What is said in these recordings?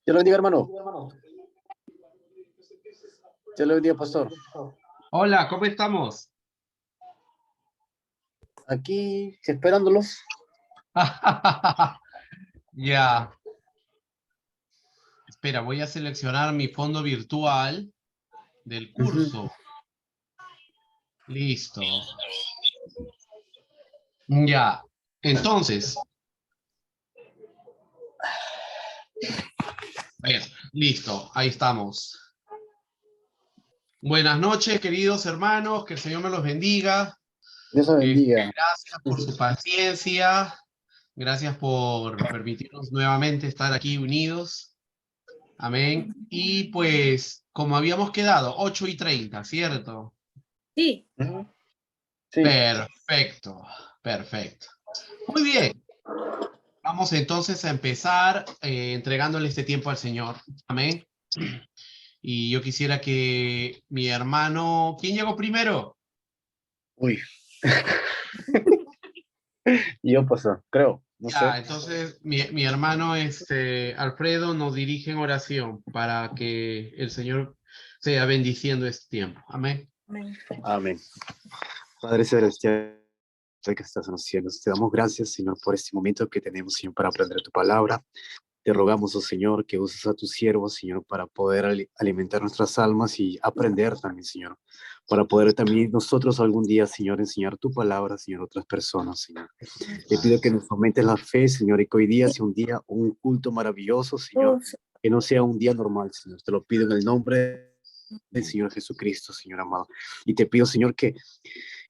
Dios lo bendiga, hermano. Dios lo bendiga, pastor. Hola, ¿cómo estamos? Aquí esperándolos. Ya. Espera, voy a seleccionar mi fondo virtual del curso. Listo. Ya. Entonces. Bien, listo. Ahí estamos. Buenas noches, queridos hermanos. Que el Señor me los bendiga. Dios lo bendiga. Gracias por su paciencia. Gracias por permitirnos nuevamente estar aquí unidos. Amén. Y pues, como habíamos quedado, 8:30, ¿cierto? Sí. Sí. Perfecto, perfecto. Muy bien. Vamos entonces a empezar entregándole este tiempo al Señor. Amén. Y yo quisiera que mi hermano... ¿Quién llegó primero? Uy. Yo, pastor, creo. No Ya, sé. entonces mi hermano Alfredo nos dirige en oración para que el Señor sea bendiciendo este tiempo. Amén. Amén. Amén. Padre celestial, que estás en los cielos, te damos gracias, Señor, por este momento que tenemos, Señor, para aprender tu palabra. Te rogamos, oh Señor, que uses a tus siervos, Señor, para poder alimentar nuestras almas y aprender también, Señor, para poder también nosotros algún día, Señor, enseñar tu palabra, Señor, a otras personas, Señor. Te pido que nos aumentes la fe, Señor, y que hoy día sea un día, un culto maravilloso, Señor, que no sea un día normal, Señor. Te lo pido en el nombre del Señor Jesucristo, Señor amado. Y te pido, Señor, que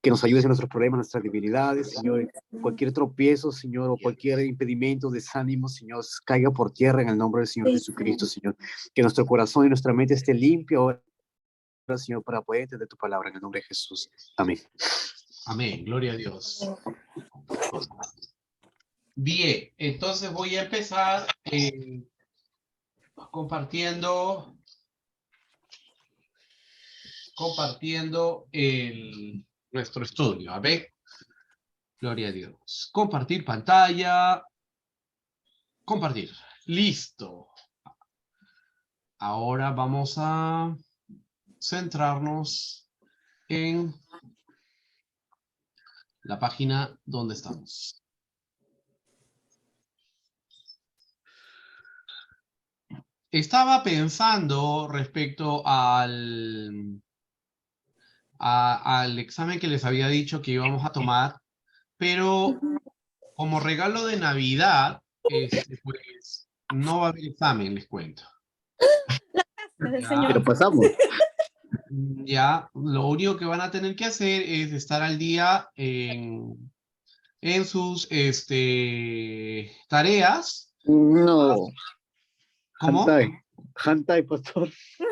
que nos ayudes en nuestros problemas, nuestras debilidades, Señor. Cualquier tropiezo, Señor, o cualquier impedimento, desánimo, Señor, caiga por tierra en el nombre del Señor Jesucristo, Señor. Que nuestro corazón y nuestra mente esté limpio ahora, Señor, para poder entender tu palabra en el nombre de Jesús. Amén. Amén, gloria a Dios. Bien, entonces voy a empezar compartiendo nuestro estudio. A ver, gloria a Dios. Compartir pantalla. Compartir. Listo. Ahora vamos a centrarnos en la página donde estamos. Estaba pensando respecto al examen que les había dicho que íbamos a tomar, pero como regalo de Navidad, pues no va a haber examen, les cuento. Pero pasamos. Ya, lo único que van a tener que hacer es estar al día en sus tareas. No. ¿Cómo? Hantai, pastor.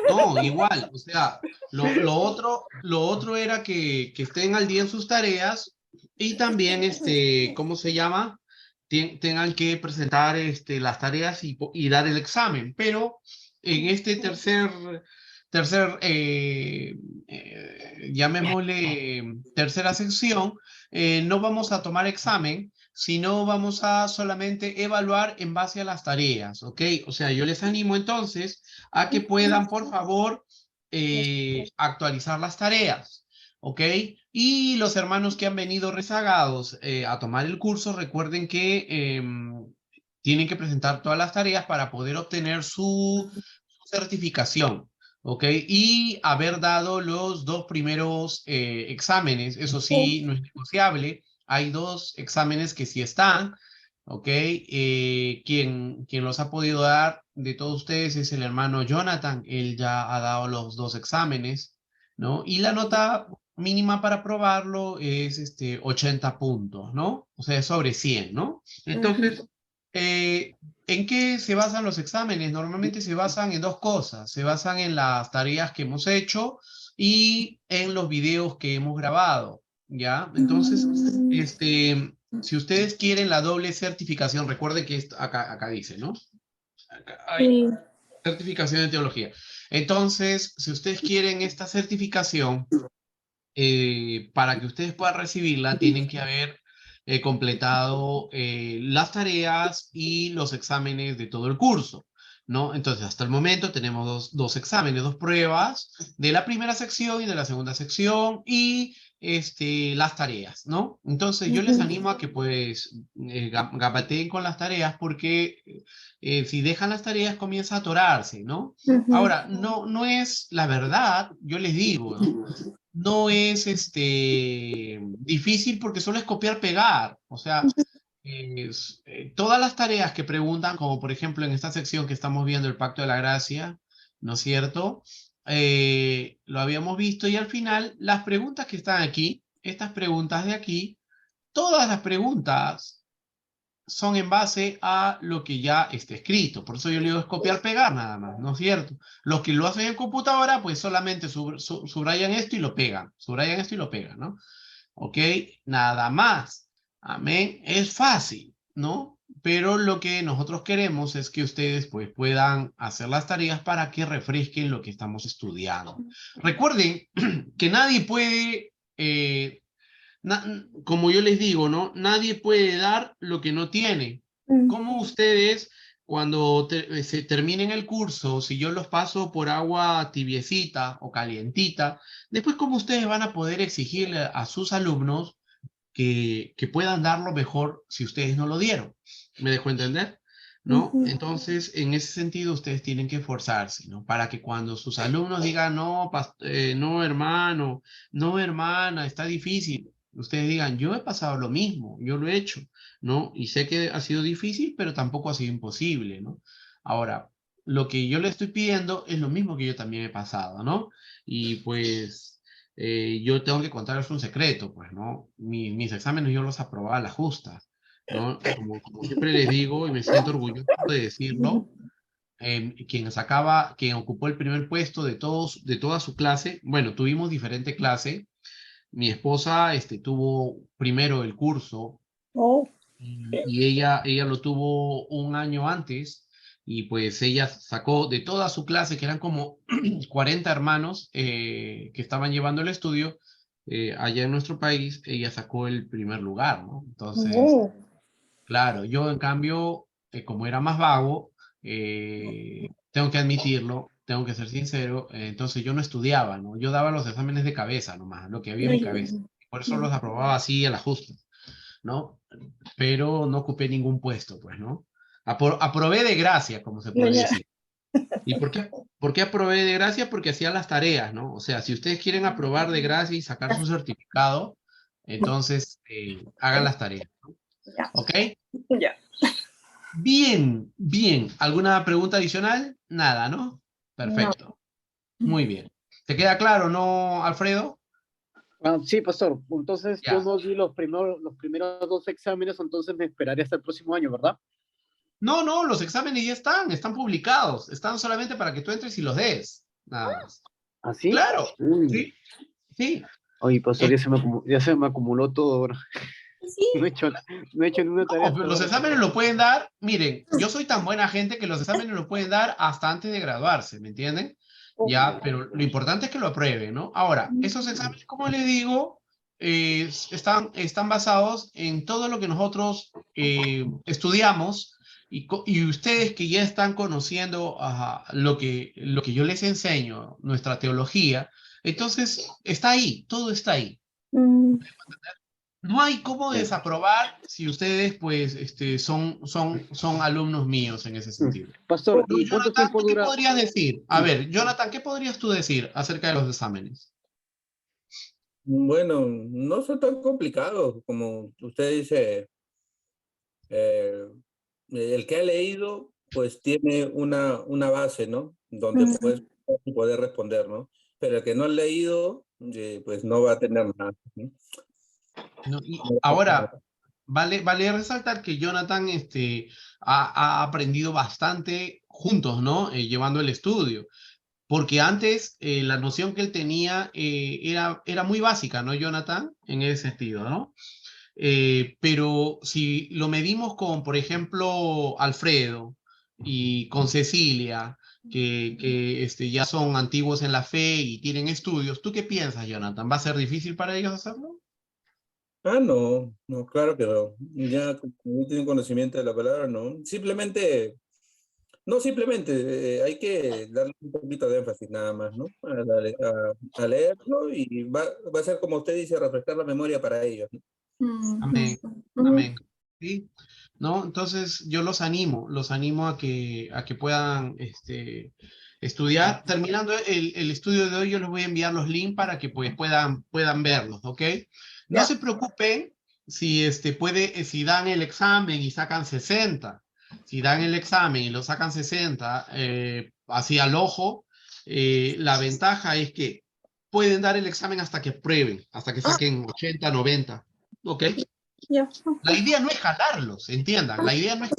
No, igual, o sea, lo otro era que estén al día en sus tareas y también, ¿cómo se llama? Tengan que presentar las tareas y dar el examen, pero en este llamémosle tercera sección, no vamos a tomar examen, sino vamos a solamente evaluar en base a las tareas, ¿ok? O sea, yo les animo entonces a que puedan, por favor, actualizar las tareas, ¿ok? Y los hermanos que han venido rezagados a tomar el curso, recuerden que tienen que presentar todas las tareas para poder obtener su certificación, ¿ok? Y haber dado los 2 primeros exámenes, eso sí, no es negociable. Hay 2 exámenes que sí están, ¿ok? Quien los ha podido dar de todos ustedes es el hermano Jonathan, él ya ha dado los 2 exámenes, ¿no? Y la nota mínima para aprobarlo es 80 puntos, ¿no? O sea, es sobre 100, ¿no? Entonces, ¿en qué se basan los exámenes? Normalmente se basan en 2 cosas, se basan en las tareas que hemos hecho y en los videos que hemos grabado, ¿ya? Entonces, si ustedes quieren la doble certificación, recuerden que acá dice, ¿no? Acá hay certificación de teología. Entonces, si ustedes quieren esta certificación, para que ustedes puedan recibirla, tienen que haber completado las tareas y los exámenes de todo el curso, ¿no? Entonces, hasta el momento tenemos dos exámenes, 2 pruebas de la primera sección y de la segunda sección y las tareas, ¿no? Entonces, yo les animo a que pues gabateen con las tareas porque si dejan las tareas comienza a atorarse, ¿no? Ahora, no es la verdad, yo les digo, ¿no? No es difícil porque solo es copiar, pegar. O sea, todas las tareas que preguntan, como por ejemplo en esta sección que estamos viendo, el Pacto de la Gracia, ¿no es cierto? Lo habíamos visto y al final las preguntas que están aquí, estas preguntas de aquí, todas las preguntas son en base a lo que ya está escrito. Por eso yo le digo es copiar, pegar nada más, ¿no es cierto? Los que lo hacen en computadora, pues solamente subrayan esto y lo pegan. Subrayan esto y lo pegan, ¿no? ¿Ok? Nada más. Amén. Es fácil, ¿no? Pero lo que nosotros queremos es que ustedes pues puedan hacer las tareas para que refresquen lo que estamos estudiando. Recuerden que nadie puede como yo les digo, ¿no? Nadie puede dar lo que no tiene. ¿Cómo ustedes, cuando se terminen el curso, si yo los paso por agua tibiecita o calientita, después cómo ustedes van a poder exigirle a sus alumnos que puedan dar lo mejor si ustedes no lo dieron? ¿Me dejo entender? ¿No? Entonces, en ese sentido, ustedes tienen que esforzarse, ¿no? Para que cuando sus alumnos digan, no, no, hermano, no, hermana, está difícil, ustedes digan, yo he pasado lo mismo, yo lo he hecho, ¿no? Y sé que ha sido difícil, pero tampoco ha sido imposible, ¿no? Ahora, lo que yo le estoy pidiendo es lo mismo que yo también he pasado, ¿no? Y pues yo tengo que contarles un secreto, pues, ¿no? Mis exámenes yo los aprobaba a la justa, ¿no? Como siempre les digo, y me siento orgulloso de decirlo, quien ocupó el primer puesto de toda su clase, bueno, tuvimos diferente clase. Mi esposa, tuvo primero el curso Oh, y ella lo tuvo un año antes y pues ella sacó de toda su clase, que eran como 40 hermanos que estaban llevando el estudio allá en nuestro país, ella sacó el primer lugar, ¿no? Entonces, oh, claro, yo en cambio, como era más vago, tengo que admitirlo, tengo que ser sincero, entonces yo no estudiaba, ¿no? Yo daba los exámenes de cabeza nomás, lo que había en mi cabeza. Por eso los aprobaba así a la justa, ¿no? Pero no ocupé ningún puesto, pues, ¿no? Aprobé de gracia, como se puede ya. decir. ¿Y por qué aprobé de gracia? Porque hacía las tareas, ¿no? O sea, si ustedes quieren aprobar de gracia y sacar su certificado, entonces hagan las tareas, ¿no? Ya, ¿Ok? ya. Bien, bien. ¿Alguna pregunta adicional? Nada, ¿no? No. Perfecto. Muy bien. ¿Te queda claro, no, Alfredo? Ah, sí, pastor. Entonces yo Ya. no di los primeros dos exámenes, entonces me esperaré hasta el próximo año, ¿verdad? No, no, los exámenes ya están publicados. Están solamente para que tú entres y los des. Nada más. ¿Así? Claro. Uy. Sí, sí. Oye, pastor, ya se me acumuló todo ahora. Sí. No he hecho, no he hecho ni una tarea No, hasta pero los ahora. exámenes lo pueden dar. Miren, yo soy tan buena gente que los exámenes lo pueden dar hasta antes de graduarse, ¿me entienden? Ya, pero lo importante es que lo aprueben, ¿no? Ahora, esos exámenes, como les digo, están basados en todo lo que nosotros estudiamos y ustedes que ya están conociendo lo que yo les enseño, nuestra teología, entonces está ahí, todo está ahí. Mm, No hay cómo Sí. desaprobar si ustedes, pues, son alumnos míos en ese sentido. Pastor, Pero, ¿y cuánto Jonathan, tiempo ¿tú qué dura? podrías decir? A ver, Jonathan, ¿qué podrías tú decir acerca de los exámenes? Bueno, no son tan complicados como usted dice. eh, el que ha leído, pues tiene una base, ¿no? Donde puedes poder responder, ¿no? Pero el que no ha leído, pues no va a tener nada, ¿no? No, y ahora, vale resaltar que Jonathan ha aprendido bastante juntos, ¿no? Llevando el estudio. Porque antes la noción que él tenía era muy básica, ¿no, Jonathan? En ese sentido, ¿no? Pero si lo medimos con, por ejemplo, Alfredo y con Cecilia, que ya son antiguos en la fe y tienen estudios, ¿tú qué piensas, Jonathan? ¿Va a ser difícil para ellos hacerlo? Ah, no, no, claro que no. Ya como no tienen conocimiento de la palabra, no. Simplemente, no simplemente, hay que darle un poquito de énfasis nada más, ¿no? A leerlo y va a ser como usted dice, refrescar la memoria para ellos, ¿no? Amén, amén. ¿Sí? ¿No? Entonces yo los animo a que puedan estudiar. Terminando el estudio de hoy, yo les voy a enviar los links para que pues, puedan verlos, ¿ok? No ya. se preocupen si, si dan el examen y sacan 60. Si dan el examen y lo sacan 60, así al ojo, la ventaja es que pueden dar el examen hasta que prueben, hasta que saquen 80, 90. ¿Ok? Ya. La idea no es jalarlos, entiendan. La idea no es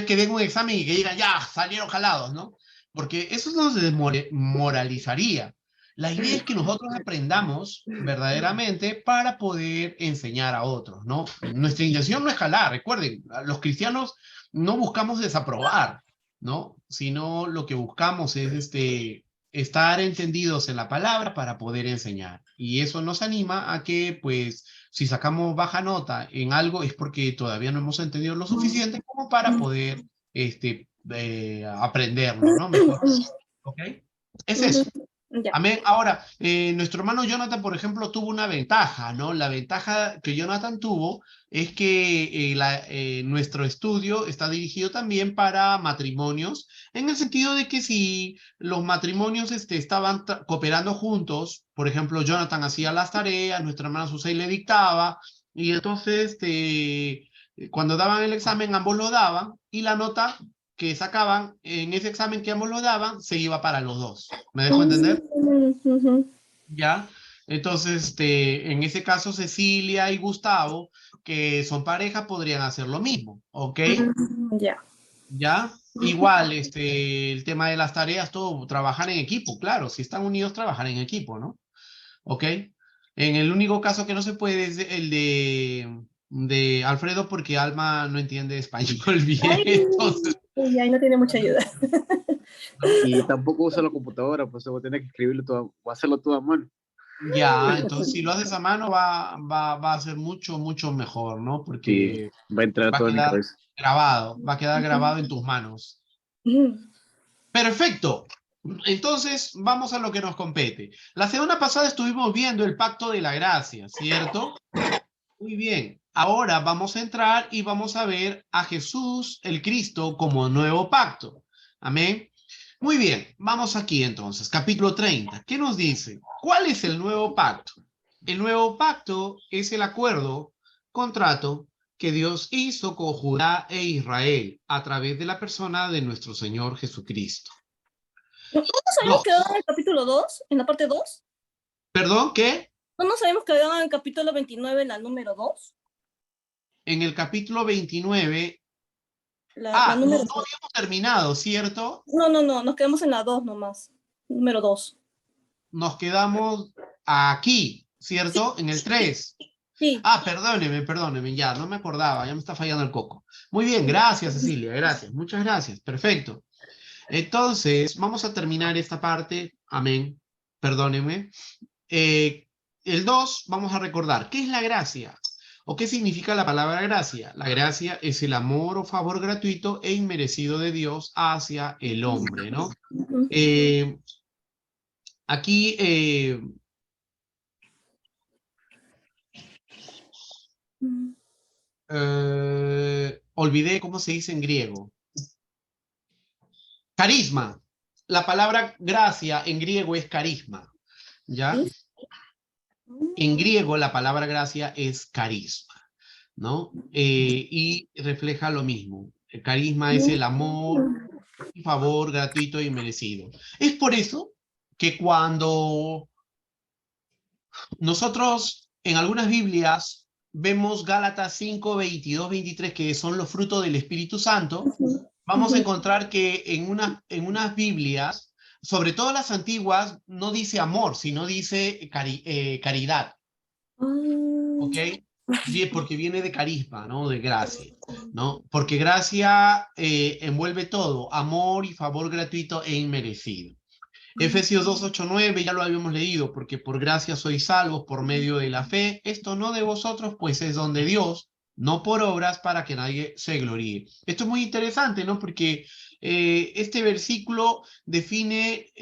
que den un examen y que digan, ya, salieron jalados, ¿no? Porque eso nos desmoralizaría. La idea es que nosotros aprendamos verdaderamente para poder enseñar a otros, ¿no? Nuestra intención no es jalar, recuerden, los cristianos no buscamos desaprobar, ¿no? Sino lo que buscamos es estar entendidos en la palabra para poder enseñar. Y eso nos anima a que, pues, si sacamos baja nota en algo es porque todavía no hemos entendido lo suficiente como para poder aprenderlo, ¿no? Mejor. ¿Ok? Es eso. Ya. Amén. Ahora, nuestro hermano Jonathan, por ejemplo, tuvo una ventaja, ¿no? La ventaja que Jonathan tuvo es que nuestro estudio está dirigido también para matrimonios, en el sentido de que si los matrimonios estaban cooperando juntos, por ejemplo, Jonathan hacía las tareas, nuestra hermana Susay le dictaba, y entonces cuando daban el examen, ambos lo daban, y la nota que sacaban en ese examen que ambos lo daban se iba para los dos. ¿Me dejo entender? ¿Ya? Entonces, en ese caso, Cecilia y Gustavo, que son pareja, podrían hacer lo mismo, ¿ok? Ya. ¿Ya? Igual, el tema de las tareas, todo, trabajar en equipo, claro, si están unidos, trabajar en equipo, ¿no? ¿Ok? En el único caso que no se puede es el de Alfredo, porque Alma no entiende español bien, Ay, entonces, y ahí no tiene mucha ayuda. ¿no? Y tampoco uso la computadora, pues voy a tener que escribirlo todo, o hacerlo todo a mano. Ya, entonces si lo haces a mano va a ser mucho, mucho mejor, ¿no? Y Porque va a entrar va a todo en mi quedar cabeza. grabado, va a quedar grabado en tus manos. Perfecto. Entonces, vamos a lo que nos compete. La semana pasada estuvimos viendo el pacto de la gracia, ¿cierto? Muy bien. Ahora vamos a entrar y vamos a ver a Jesús, el Cristo, como nuevo pacto. Amén. Muy bien, vamos aquí entonces, capítulo 30. ¿Qué nos dice? ¿Cuál es el nuevo pacto? El nuevo pacto es el acuerdo, contrato que Dios hizo con Judá e Israel a través de la persona de nuestro Señor Jesucristo. ¿No nos habíamos Dos. quedado en el capítulo 2, en la parte 2? ¿Perdón? ¿Qué? ¿No nos habíamos quedado en el capítulo 29, en la número 2? En el capítulo 29. La No número 2. habíamos terminado, ¿cierto? No, nos quedamos en la 2 nomás. Número 2. Nos quedamos aquí, Sí, ¿cierto? En el 3. sí. Perdóneme, ya, no me acordaba, ya me está fallando el coco. Muy bien, gracias Cecilia, gracias, muchas gracias, perfecto. Entonces, vamos a terminar esta parte, amén, perdóneme. El 2, vamos a recordar, ¿qué es la gracia? ¿O qué significa la palabra gracia? La gracia es el amor o favor gratuito e inmerecido de Dios hacia el hombre, ¿no? Aquí olvidé cómo se dice en griego. Carisma. La palabra gracia en griego es carisma, ¿ya? En griego la palabra gracia es carisma, ¿no? Y refleja lo mismo. El carisma es el amor y favor gratuito y merecido. Es por eso que cuando nosotros en algunas Biblias vemos Gálatas 5, 22, 23, que son los frutos del Espíritu Santo, vamos a encontrar que en unas Biblias, sobre todo las antiguas, no dice amor, sino dice caridad, ¿ok? Bien, porque viene de carisma, ¿no? De gracia, ¿no? Porque gracia envuelve todo, amor y favor gratuito e inmerecido. Efesios 2, 8, 9, ya lo habíamos leído, porque por gracia sois salvos por medio de la fe, esto no de vosotros, pues es don de Dios, no por obras para que nadie se gloríe. Esto es muy interesante, ¿no? Porque este versículo define,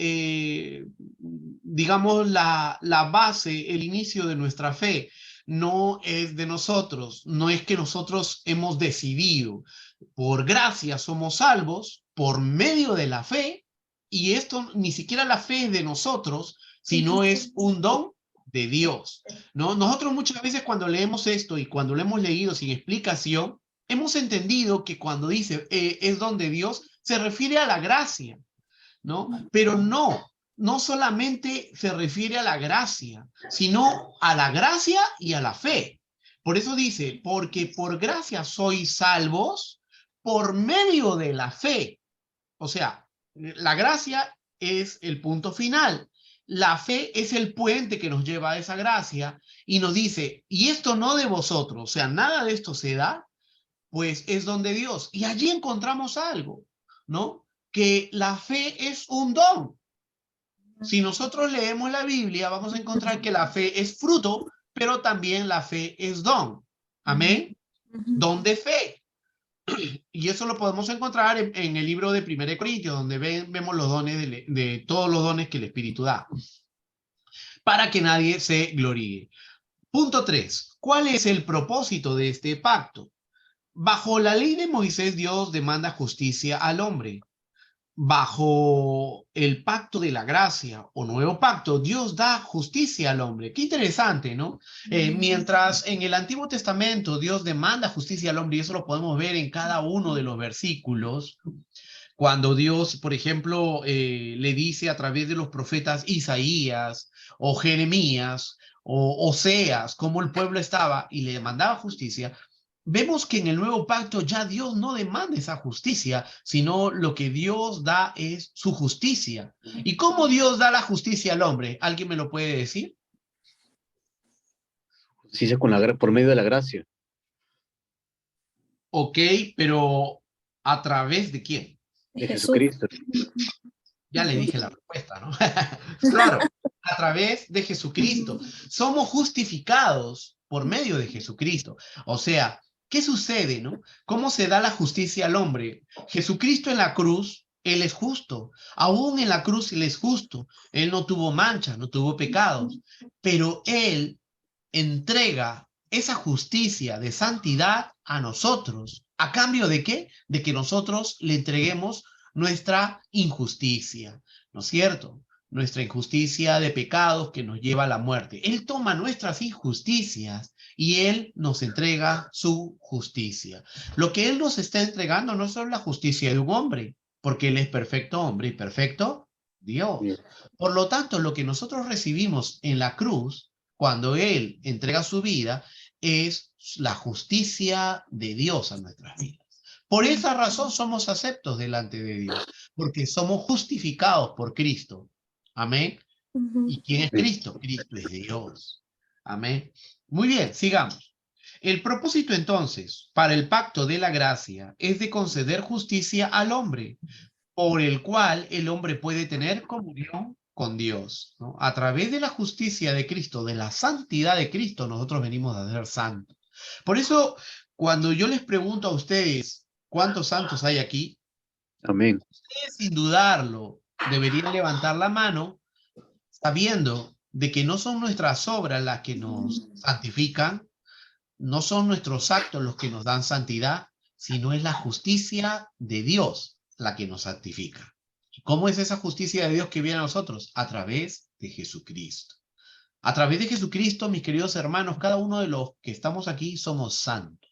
digamos, la base, el inicio de nuestra fe. No es de nosotros, no es que nosotros hemos decidido. Por gracia somos salvos por medio de la fe, y esto ni siquiera la fe es de nosotros, sino es un don de Dios, ¿no? Nosotros muchas veces cuando leemos esto y cuando lo hemos leído sin explicación, hemos entendido que cuando dice es don de Dios, se refiere a la gracia, ¿no? Pero no solamente se refiere a la gracia, sino a la gracia y a la fe. Por eso dice, porque por gracia sois salvos por medio de la fe. O sea, la gracia es el punto final. La fe es el puente que nos lleva a esa gracia y nos dice, y esto no de vosotros, o sea, nada de esto se da, pues es don de Dios. Y allí encontramos algo, ¿no? Que la fe es un don. Si nosotros leemos la Biblia, vamos a encontrar que la fe es fruto, pero también la fe es don. Amén. Don de fe. Y eso lo podemos encontrar en el libro de 1 Corintios, donde vemos los dones de todos los dones que el Espíritu da, para que nadie se gloríe. Punto 3. ¿Cuál es el propósito de este pacto? Bajo la ley de Moisés, Dios demanda justicia al hombre. Bajo el pacto de la gracia o nuevo pacto, Dios da justicia al hombre. Qué interesante, ¿no? Mientras en el Antiguo Testamento Dios demanda justicia al hombre, y eso lo podemos ver en cada uno de los versículos, Cuando Dios, por ejemplo, le dice a través de los profetas Isaías o Jeremías o Oseas cómo el pueblo estaba y le demandaba justicia, vemos que en el nuevo pacto ya Dios no demanda esa justicia, sino lo que Dios da es su justicia. ¿Y cómo Dios da la justicia al hombre? ¿Alguien me lo puede decir? Justicia por medio de la gracia. Ok, pero ¿a través de quién? De Jesús. Jesucristo. Ya le dije la respuesta, ¿no? Claro, a través de Jesucristo. Somos justificados por medio de Jesucristo. O sea, ¿qué sucede, no? ¿Cómo se da la justicia al hombre? Jesucristo en la cruz, Él es justo. Aún en la cruz Él es justo. Él no tuvo mancha, no tuvo pecados. Pero Él entrega esa justicia de santidad a nosotros. ¿A cambio de qué? De que nosotros le entreguemos nuestra injusticia, ¿no es cierto? Nuestra injusticia de pecados que nos lleva a la muerte. Él toma nuestras injusticias y Él nos entrega su justicia. Lo que Él nos está entregando no es solo la justicia de un hombre, porque Él es perfecto hombre y perfecto Dios. Por lo tanto, lo que nosotros recibimos en la cruz, cuando Él entrega su vida, es la justicia de Dios a nuestras vidas. Por esa razón somos aceptos delante de Dios, porque somos justificados por Cristo. Amén. ¿Y quién es Cristo? Cristo es Dios. Amén. Muy bien, sigamos. El propósito entonces para el pacto de la gracia es de conceder justicia al hombre, por el cual el hombre puede tener comunión con Dios, ¿no? A través de la justicia de Cristo, de la santidad de Cristo, nosotros venimos a ser santos. Por eso, cuando yo les pregunto a ustedes cuántos santos hay aquí, Amén. ustedes sin dudarlo deberían levantar la mano sabiendo de que no son nuestras obras las que nos santifican, no son nuestros actos los que nos dan santidad, sino es la justicia de Dios la que nos santifica. ¿Cómo es esa justicia de Dios que viene a nosotros? A través de Jesucristo. A través de Jesucristo, mis queridos hermanos, cada uno de los que estamos aquí somos santos.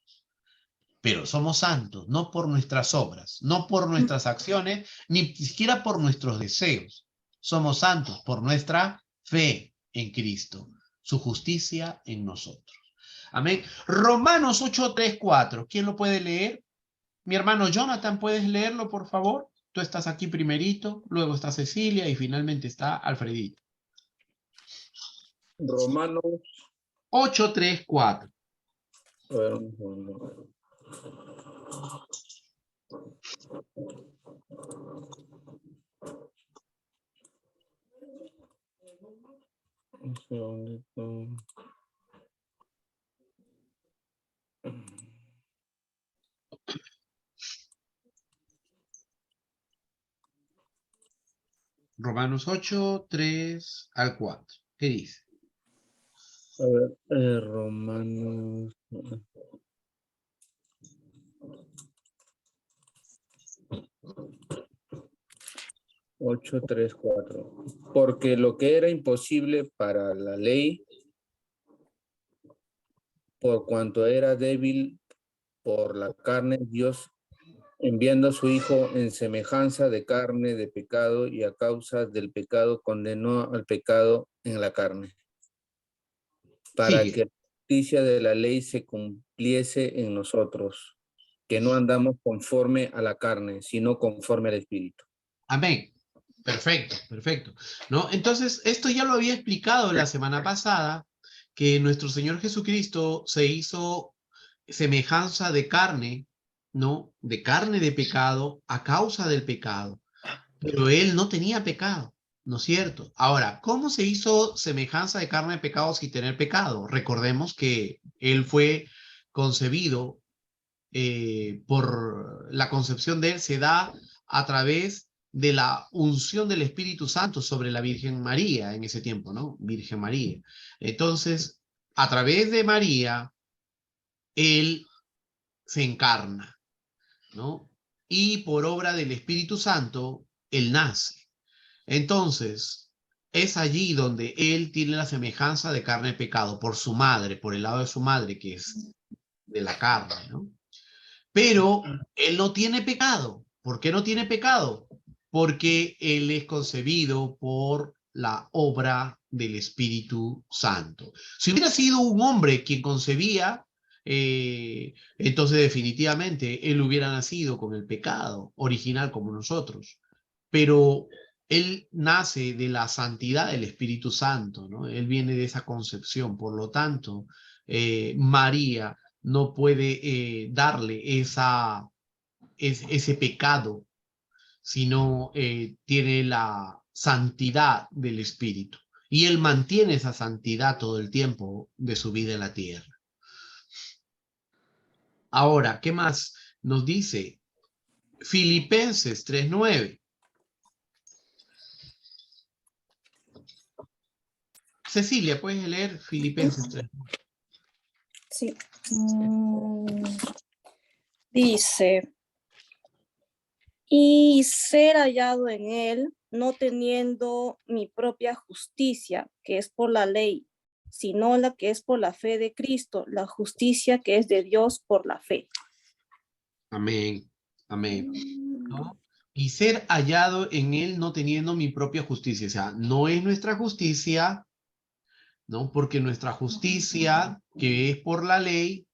Pero somos santos no por nuestras obras, no por nuestras acciones, ni siquiera por nuestros deseos. Somos santos por nuestra fe en Cristo, su justicia en nosotros. Amén. Romanos 8, 3, 4. ¿Quién lo puede leer? Mi hermano Jonathan, ¿puedes leerlo, por favor? Tú estás aquí primerito, luego está Cecilia y finalmente está Alfredito. Romanos, 8, 3, 4. a ver, un segundo. Un segundito. Romanos 8, 3 al 4. ¿Qué dice? A ver, Romanos. 8, 3, 4. Porque lo que era imposible para la ley, por cuanto era débil por la carne, Dios enviando a su Hijo en semejanza de carne de pecado y a causa del pecado condenó al pecado en la carne, para Sigue. que la justicia de la ley se cumpliese en nosotros, que no andamos conforme a la carne, sino conforme al Espíritu. Amén. Perfecto, perfecto. ¿No? Entonces, esto ya lo había explicado la semana pasada, que nuestro Señor Jesucristo se hizo semejanza de carne, ¿no? De carne de pecado a causa del pecado. Pero Él no tenía pecado, ¿no es cierto? Ahora, ¿cómo se hizo semejanza de carne de pecado sin tener pecado? Recordemos que Él fue concebido por la concepción de Él, se da a través de la unción del Espíritu Santo sobre la Virgen María en ese tiempo, ¿no? Virgen María. Entonces, a través de María, Él se encarna, ¿no? Y por obra del Espíritu Santo, Él nace. Entonces, es allí donde Él tiene la semejanza de carne de pecado por su madre, por el lado de su madre, que es de la carne, ¿no? Pero Él no tiene pecado. ¿Por qué no tiene pecado? Porque él es concebido por la obra del Espíritu Santo. Si hubiera sido un hombre quien concebía, entonces definitivamente él hubiera nacido con el pecado original como nosotros. Pero él nace de la santidad del Espíritu Santo, ¿no? Él viene de esa concepción. Por lo tanto, María no puede darle ese pecado, sino tiene la santidad del Espíritu. Y él mantiene esa santidad todo el tiempo de su vida en la tierra. Ahora, ¿qué más nos dice? Filipenses 3:9. Cecilia, ¿puedes leer Filipenses 3:9? Sí. Dice, y ser hallado en él, no teniendo mi propia justicia, que es por la ley, sino la que es por la fe de Cristo, la justicia que es de Dios por la fe. Amén, amén. ¿No? Y ser hallado en él no teniendo mi propia justicia. O sea, no es nuestra justicia, ¿no? Porque nuestra justicia, que es por la ley,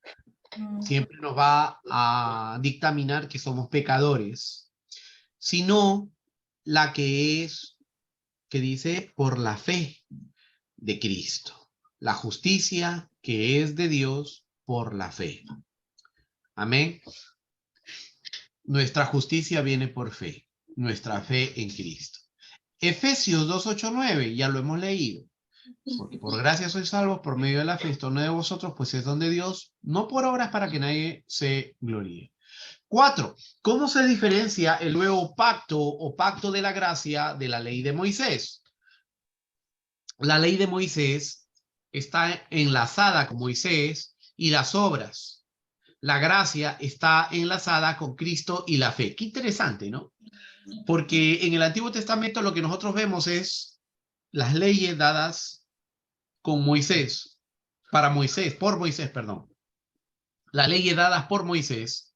siempre nos va a dictaminar que somos pecadores, sino la que es, que dice, por la fe de Cristo. La justicia que es de Dios por la fe. Amén. Nuestra justicia viene por fe, nuestra fe en Cristo. Efesios 2:8-9, ya lo hemos leído. Porque por gracia sois salvos por medio de la fe, esto no de vosotros, pues es don de Dios, no por obras para que nadie se gloríe. 4. ¿Cómo se diferencia el nuevo pacto o pacto de la gracia de la ley de Moisés? La ley de Moisés está enlazada con Moisés y las obras. La gracia está enlazada con Cristo y la fe. Qué interesante, ¿no? Porque en el Antiguo Testamento lo que nosotros vemos es las leyes dadas con Moisés, por Moisés, perdón. Las leyes dadas por Moisés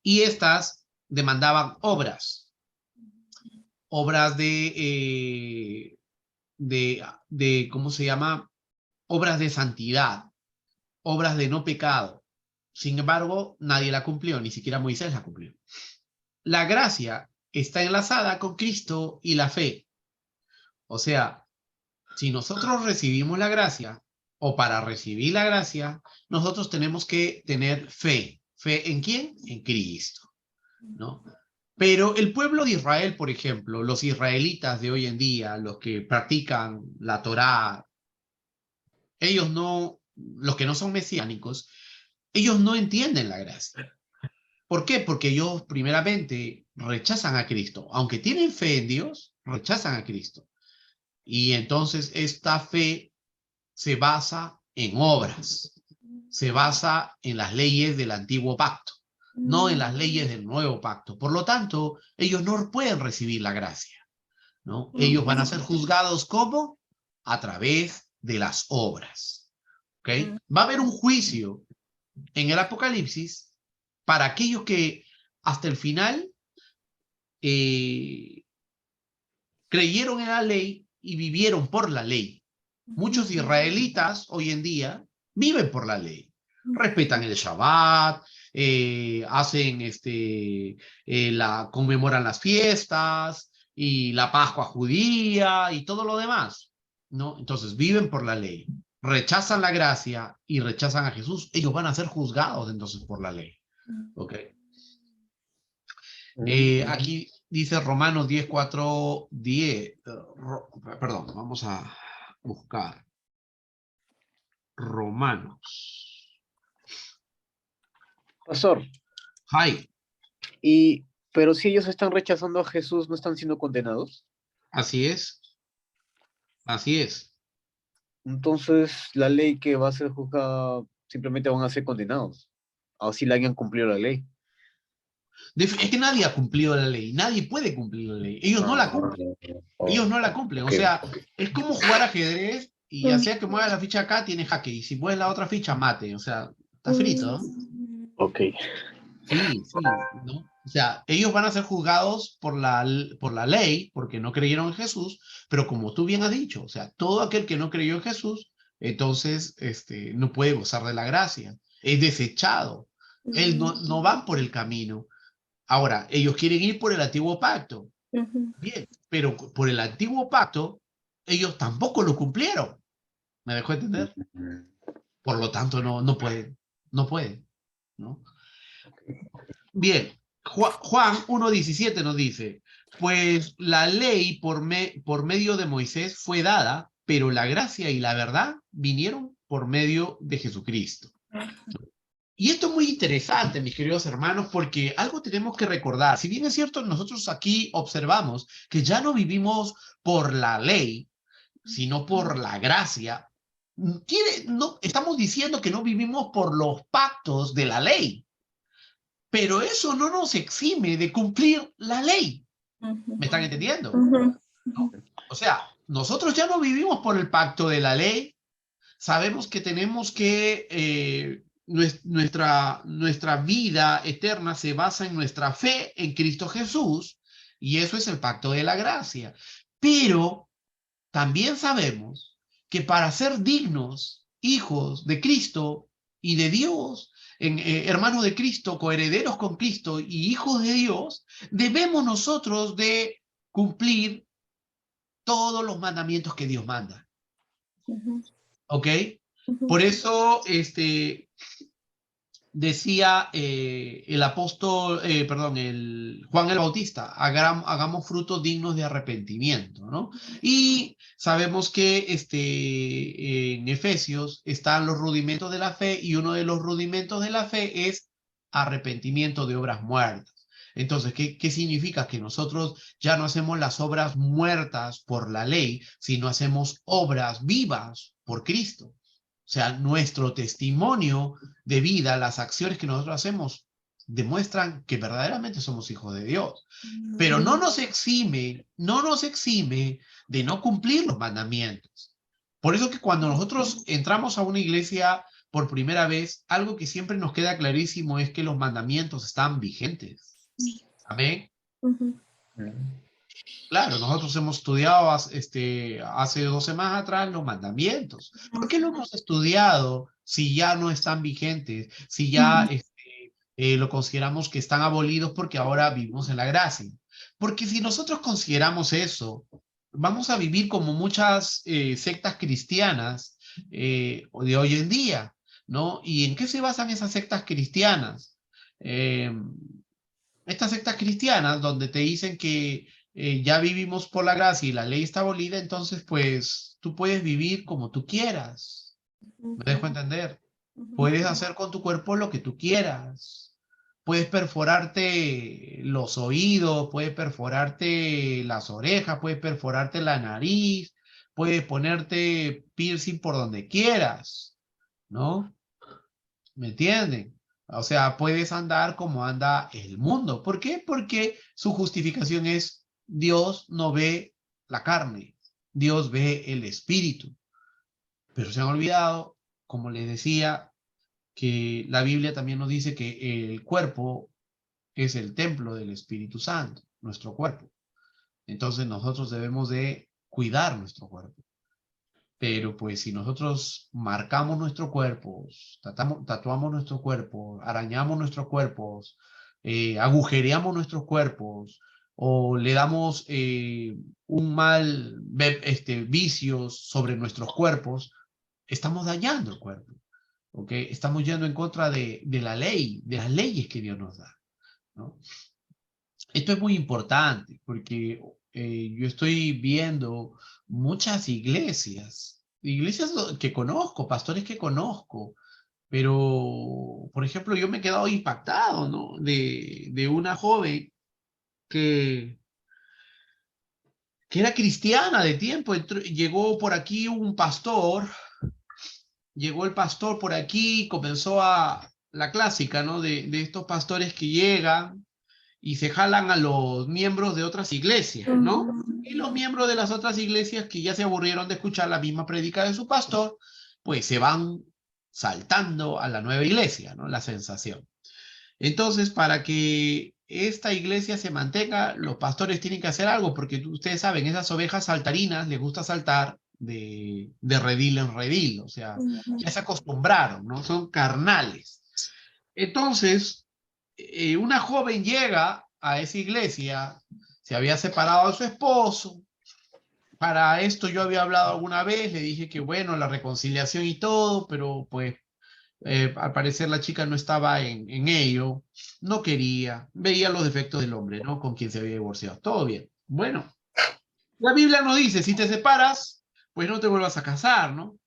y estas demandaban obras de, ¿cómo se llama? Obras de santidad, obras de no pecado. Sin embargo, nadie la cumplió, ni siquiera Moisés la cumplió. La gracia está enlazada con Cristo y la fe. O sea, si nosotros recibimos la gracia, o para recibir la gracia, nosotros tenemos que tener fe. ¿Fe en quién? En Cristo, ¿no? Pero el pueblo de Israel, por ejemplo, los israelitas de hoy en día, los que practican la Torá, ellos no, los que no son mesiánicos, ellos no entienden la gracia. ¿Por qué? Porque ellos primeramente rechazan a Cristo. Aunque tienen fe en Dios, rechazan a Cristo. Y entonces esta fe se basa en obras, se basa en las leyes del antiguo pacto, no en las leyes del nuevo pacto. Por lo tanto, ellos no pueden recibir la gracia, ¿no? Ellos van a ser juzgados ¿cómo? A través de las obras. ¿Okay? Va a haber un juicio en el Apocalipsis para aquellos que hasta el final creyeron en la ley y vivieron por la ley. Muchos israelitas hoy en día viven por la ley. Respetan el Shabbat, conmemoran las fiestas y la Pascua judía y todo lo demás, ¿no? Entonces viven por la ley, rechazan la gracia y rechazan a Jesús. Ellos van a ser juzgados entonces por la ley. ¿Ok? Aquí dice Romanos 10:4-10. Perdón, vamos a buscar. Romanos. Pastor, Hi. pero si ellos están rechazando a Jesús, ¿no están siendo condenados? Así es. Así es. Entonces, la ley que va a ser juzgada, simplemente van a ser condenados. Así la hayan cumplido la ley. Es que nadie ha cumplido la ley. Nadie puede cumplir la ley. Ellos no la cumplen. Ellos no la cumplen. O sea, es como jugar ajedrez y ya sea que mueva la ficha acá, tiene jaque. Y si mueves la otra ficha, mate. O sea, está frito, ¿no? Ok. Sí, sí, ¿no? O sea, ellos van a ser juzgados por la ley, porque no creyeron en Jesús, pero como tú bien has dicho, o sea, todo aquel que no creyó en Jesús, entonces no puede gozar de la gracia, es desechado. Él no van por el camino. Ahora, ellos quieren ir por el antiguo pacto. Ujú. Bien, pero por el antiguo pacto, ellos tampoco lo cumplieron. ¿Me dejó entender? Por lo tanto, no pueden, no pueden, ¿no? Bien, Juan 1:17 nos dice, pues la ley por medio de Moisés fue dada, pero la gracia y la verdad vinieron por medio de Jesucristo. Y esto es muy interesante, mis queridos hermanos, porque algo tenemos que recordar. Si bien es cierto, nosotros aquí observamos que ya no vivimos por la ley, sino por la gracia. No, estamos diciendo que no vivimos por los pactos de la ley, pero eso no nos exime de cumplir la ley. Ujú. ¿Me están entendiendo? Ujú. ¿No? O sea, nosotros ya no vivimos por el pacto de la ley, sabemos que tenemos que, nuestra vida eterna se basa en nuestra fe en Cristo Jesús, y eso es el pacto de la gracia. Pero también sabemos que para ser dignos hijos de Cristo y de Dios, hermanos de Cristo, coherederos con Cristo y hijos de Dios, debemos nosotros de cumplir todos los mandamientos que Dios manda. Ujú. ¿Ok? Ujú. Por eso, decía el apóstol, perdón, el Juan el Bautista, hagamos frutos dignos de arrepentimiento, ¿no? Y sabemos que en Efesios están los rudimentos de la fe, y uno de los rudimentos de la fe es arrepentimiento de obras muertas. Entonces, ¿qué significa? Que nosotros ya no hacemos las obras muertas por la ley, sino hacemos obras vivas por Cristo. O sea, nuestro testimonio de vida, las acciones que nosotros hacemos, demuestran que verdaderamente somos hijos de Dios. Pero no nos exime de no cumplir los mandamientos. Por eso que cuando nosotros entramos a una iglesia por primera vez, algo que siempre nos queda clarísimo es que los mandamientos están vigentes. Amén. Ujú. Claro, nosotros hemos estudiado hace 2 semanas atrás los mandamientos. ¿Por qué lo hemos estudiado si ya no están vigentes? Si ya lo consideramos que están abolidos porque ahora vivimos en la gracia. Porque si nosotros consideramos eso, vamos a vivir como muchas sectas cristianas de hoy en día, ¿no? ¿Y en qué se basan esas sectas cristianas? Estas sectas cristianas donde te dicen que ya vivimos por la gracia y la ley está abolida, entonces pues tú puedes vivir como tú quieras. ¿Me dejo entender? Puedes hacer con tu cuerpo lo que tú quieras. Puedes perforarte los oídos, puedes perforarte las orejas, puedes perforarte la nariz, puedes ponerte piercing por donde quieras, ¿no? ¿Me entienden? O sea, puedes andar como anda el mundo. ¿Por qué? Porque su justificación es: Dios no ve la carne, Dios ve el espíritu. Pero se han olvidado, como les decía, que la Biblia también nos dice que el cuerpo es el templo del Espíritu Santo, nuestro cuerpo. Entonces nosotros debemos de cuidar nuestro cuerpo. Pero pues si nosotros marcamos nuestro cuerpo, tatuamos nuestro cuerpo, arañamos nuestros cuerpos, agujereamos nuestros cuerpos, o le damos un mal vicios sobre nuestros cuerpos, estamos dañando el cuerpo. ¿Okay? Estamos yendo en contra de la ley, de las leyes que Dios nos da, ¿no? Esto es muy importante porque yo estoy viendo muchas iglesias que conozco, pastores que conozco, pero, por ejemplo, yo me he quedado impactado, ¿no? De una joven que, que era cristiana de tiempo. Llegó por aquí un pastor, llegó el pastor por aquí, comenzó la clásica, ¿no? De estos pastores que llegan y se jalan a los miembros de otras iglesias, ¿no? Y los miembros de las otras iglesias que ya se aburrieron de escuchar la misma prédica de su pastor, pues se van saltando a la nueva iglesia, ¿no? La sensación. Entonces, para que esta iglesia se mantenga, los pastores tienen que hacer algo, porque ustedes saben, esas ovejas saltarinas les gusta saltar de redil en redil, o sea, ya se acostumbraron, ¿no? Son carnales. Entonces, una joven llega a esa iglesia, se había separado de su esposo. Para esto yo había hablado alguna vez, le dije que bueno, la reconciliación y todo, pero pues al parecer la chica no estaba en ello, no quería, veía los defectos del hombre, ¿no? Con quien se había divorciado. Todo bien. Bueno, la Biblia no dice, si te separas, pues no te vuelvas a casar, ¿no?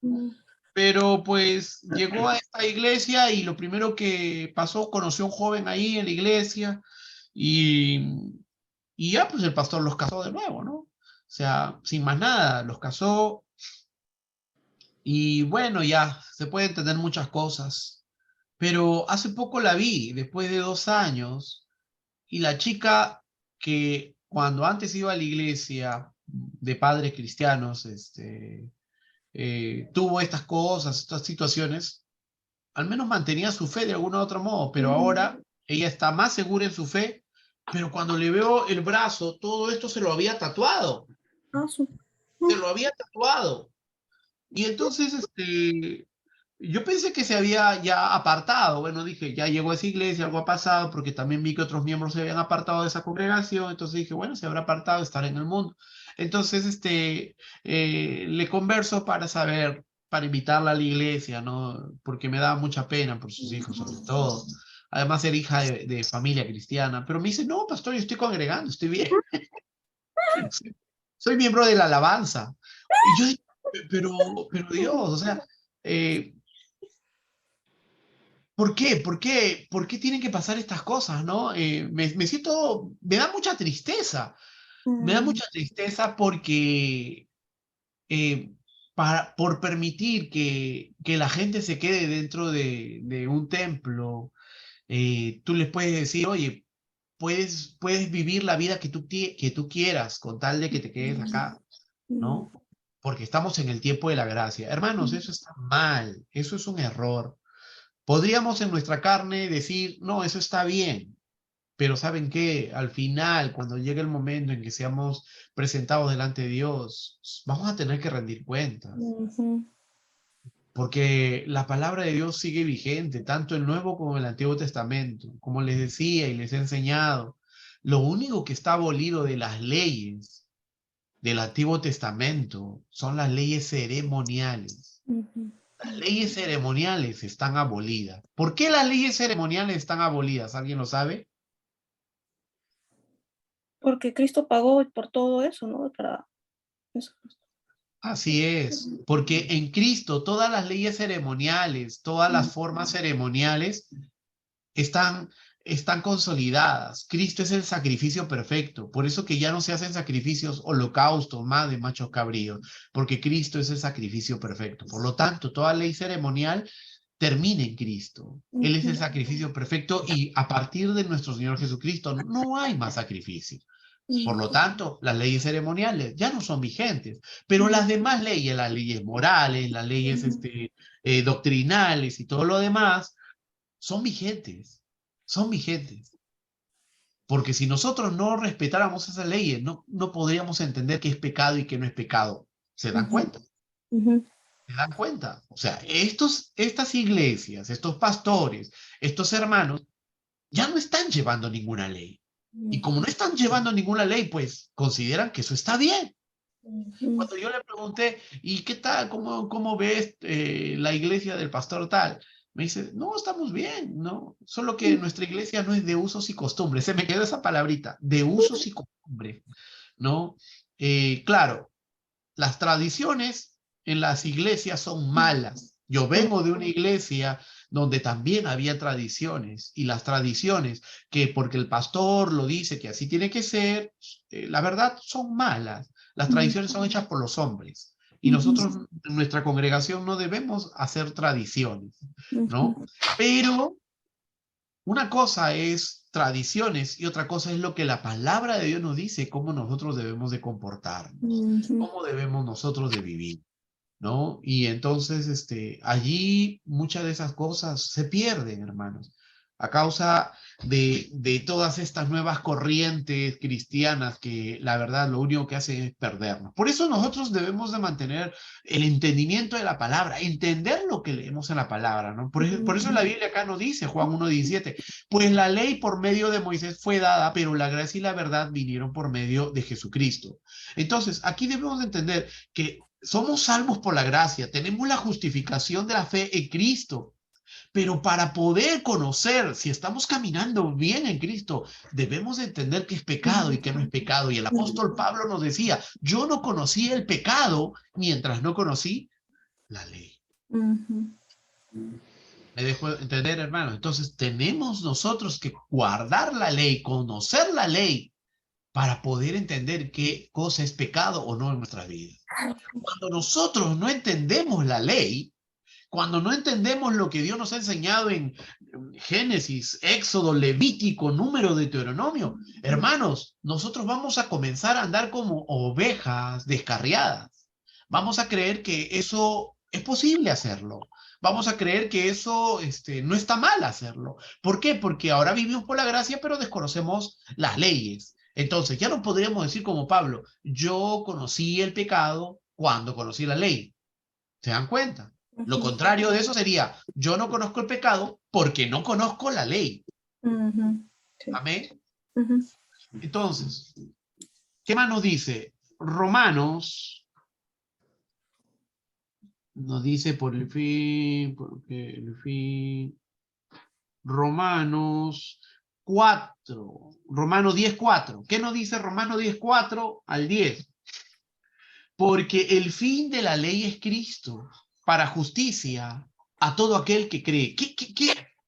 Pero pues llegó a esta iglesia y lo primero que pasó, conoció a un joven ahí en la iglesia y, y ya pues el pastor los casó de nuevo, ¿no? O sea, sin más nada, los casó y bueno, ya se pueden entender muchas cosas. Pero hace poco la vi, después de 2 años, y la chica que cuando antes iba a la iglesia de padres cristianos, tuvo estas cosas, estas situaciones, al menos mantenía su fe de algún otro modo, pero ahora ella está más segura en su fe, pero cuando le veo el brazo, todo esto se lo había tatuado, se lo había tatuado. Y entonces, yo pensé que se había ya apartado. Bueno, dije, ya llegó a esa iglesia, algo ha pasado, porque también vi que otros miembros se habían apartado de esa congregación. Entonces dije, bueno, se habrá apartado, estar en el mundo. Entonces, le converso para saber, para invitarla a la iglesia, ¿no? Porque me daba mucha pena por sus hijos, sobre todo. Además, era hija de familia cristiana. Pero me dice, no, pastor, yo estoy congregando, estoy bien. Soy miembro de la alabanza. Y yo dije, pero Dios, o sea, eh, ¿por qué? ¿Por qué? ¿Por qué tienen que pasar estas cosas, no? Me siento, me da mucha tristeza. Me da mucha tristeza porque eh, por permitir que la gente se quede dentro de un templo, tú les puedes decir, oye, puedes vivir la vida que tú quieras con tal de que te quedes acá, ¿no? Porque estamos en el tiempo de la gracia. Hermanos, eso está mal, eso es un error. Podríamos en nuestra carne decir, no, eso está bien, pero ¿saben qué? Al final, cuando llegue el momento en que seamos presentados delante de Dios, vamos a tener que rendir cuentas, porque la palabra de Dios sigue vigente, tanto el Nuevo como el Antiguo Testamento. Como les decía y les he enseñado, lo único que está abolido de las leyes del Antiguo Testamento son las leyes ceremoniales. Las leyes ceremoniales están abolidas. ¿Por qué las leyes ceremoniales están abolidas? ¿Alguien lo sabe? Porque Cristo pagó por todo eso, ¿no? Para eso. Así es, porque en Cristo todas las leyes ceremoniales, todas las formas ceremoniales están, están consolidadas. Cristo es el sacrificio perfecto, por eso que ya no se hacen sacrificios holocaustos más de machos cabríos, porque Cristo es el sacrificio perfecto. Por lo tanto, toda ley ceremonial termina en Cristo. Él es el sacrificio perfecto y a partir de nuestro Señor Jesucristo no hay más sacrificio. Por lo tanto, las leyes ceremoniales ya no son vigentes, pero las demás leyes, las leyes morales, las leyes doctrinales y todo lo demás, son vigentes, son vigentes. Porque si nosotros no respetáramos esas leyes, no podríamos entender qué es pecado y qué no es pecado. ¿Se dan cuenta? ¿Se dan cuenta? O sea, estas iglesias, estos pastores, estos hermanos, ya no están llevando ninguna ley. Y como no están llevando ninguna ley, pues consideran que eso está bien. Cuando yo le pregunté, ¿y qué tal? ¿Cómo ves la iglesia del pastor tal? Me dice, no, estamos bien, ¿no? Solo que nuestra iglesia no es de usos y costumbres. Se me quedó esa palabrita, de usos y costumbres, ¿no? Claro, las tradiciones en las iglesias son malas. Yo vengo de una iglesia donde también había tradiciones y las tradiciones que porque el pastor lo dice que así tiene que ser, la verdad son malas. Las tradiciones son hechas por los hombres y nosotros en nuestra congregación no debemos hacer tradiciones, ¿no? Pero una cosa es tradiciones y otra cosa es lo que la palabra de Dios nos dice, cómo nosotros debemos de comportarnos, cómo debemos nosotros de vivir, ¿no? Y entonces, allí muchas de esas cosas se pierden, hermanos. a causa de todas estas nuevas corrientes cristianas que la verdad lo único que hacen es perdernos. Por eso nosotros debemos de mantener el entendimiento de la palabra, entender lo que leemos en la palabra, ¿no? Por eso la Biblia acá nos dice, Juan 1:17, pues la ley por medio de Moisés fue dada, pero la gracia y la verdad vinieron por medio de Jesucristo. Entonces, aquí debemos de entender que somos salvos por la gracia, tenemos la justificación de la fe en Cristo. Pero para poder conocer si estamos caminando bien en Cristo, debemos entender qué es pecado y qué no es pecado. Y el apóstol Pablo nos decía, yo no conocí el pecado mientras no conocí la ley. ¿Me dejo entender, hermano? Entonces tenemos nosotros que guardar la ley, conocer la ley, para poder entender qué cosa es pecado o no en nuestras vidas. Cuando nosotros no entendemos la ley, cuando no entendemos lo que Dios nos ha enseñado en Génesis, Éxodo, Levítico, Número, Deuteronomio, hermanos, nosotros vamos a comenzar a andar como ovejas descarriadas. Vamos a creer que eso es posible hacerlo. Vamos a creer que eso no está mal hacerlo. ¿Por qué? Porque ahora vivimos por la gracia, pero desconocemos las leyes. Entonces, ya no podríamos decir como Pablo, yo conocí el pecado cuando conocí la ley. ¿Se dan cuenta? Lo contrario de eso sería, yo no conozco el pecado porque no conozco la ley. Sí. Amén. Entonces, ¿qué más nos dice? Romanos nos dice porque el fin, Romanos 4, Romanos 10:4. ¿Qué nos dice Romanos 10:4 al 10? Porque el fin de la ley es Cristo, para justicia a todo aquel que cree. ¿Qué?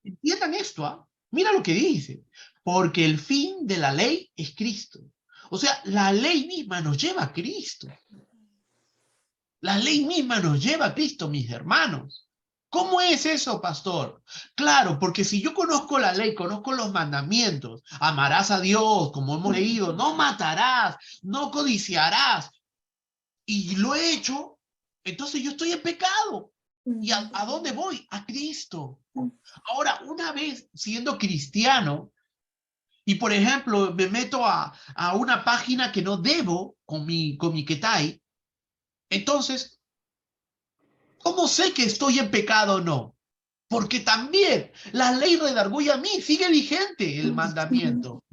Entiendan esto, ¿ah? Mira lo que dice. Porque el fin de la ley es Cristo. O sea, la ley misma nos lleva a Cristo. La ley misma nos lleva a Cristo, mis hermanos. ¿Cómo es eso, pastor? Claro, porque si yo conozco la ley, conozco los mandamientos, amarás a Dios, como hemos leído, no matarás, no codiciarás, y lo he hecho, entonces yo estoy en pecado. ¿Y a dónde voy? A Cristo. Ahora, una vez siendo cristiano, y por ejemplo, me meto a una página que no debo con mi Ketai, entonces, ¿cómo sé que estoy en pecado o no? Porque también la ley redarguye a mí, sigue vigente el mandamiento.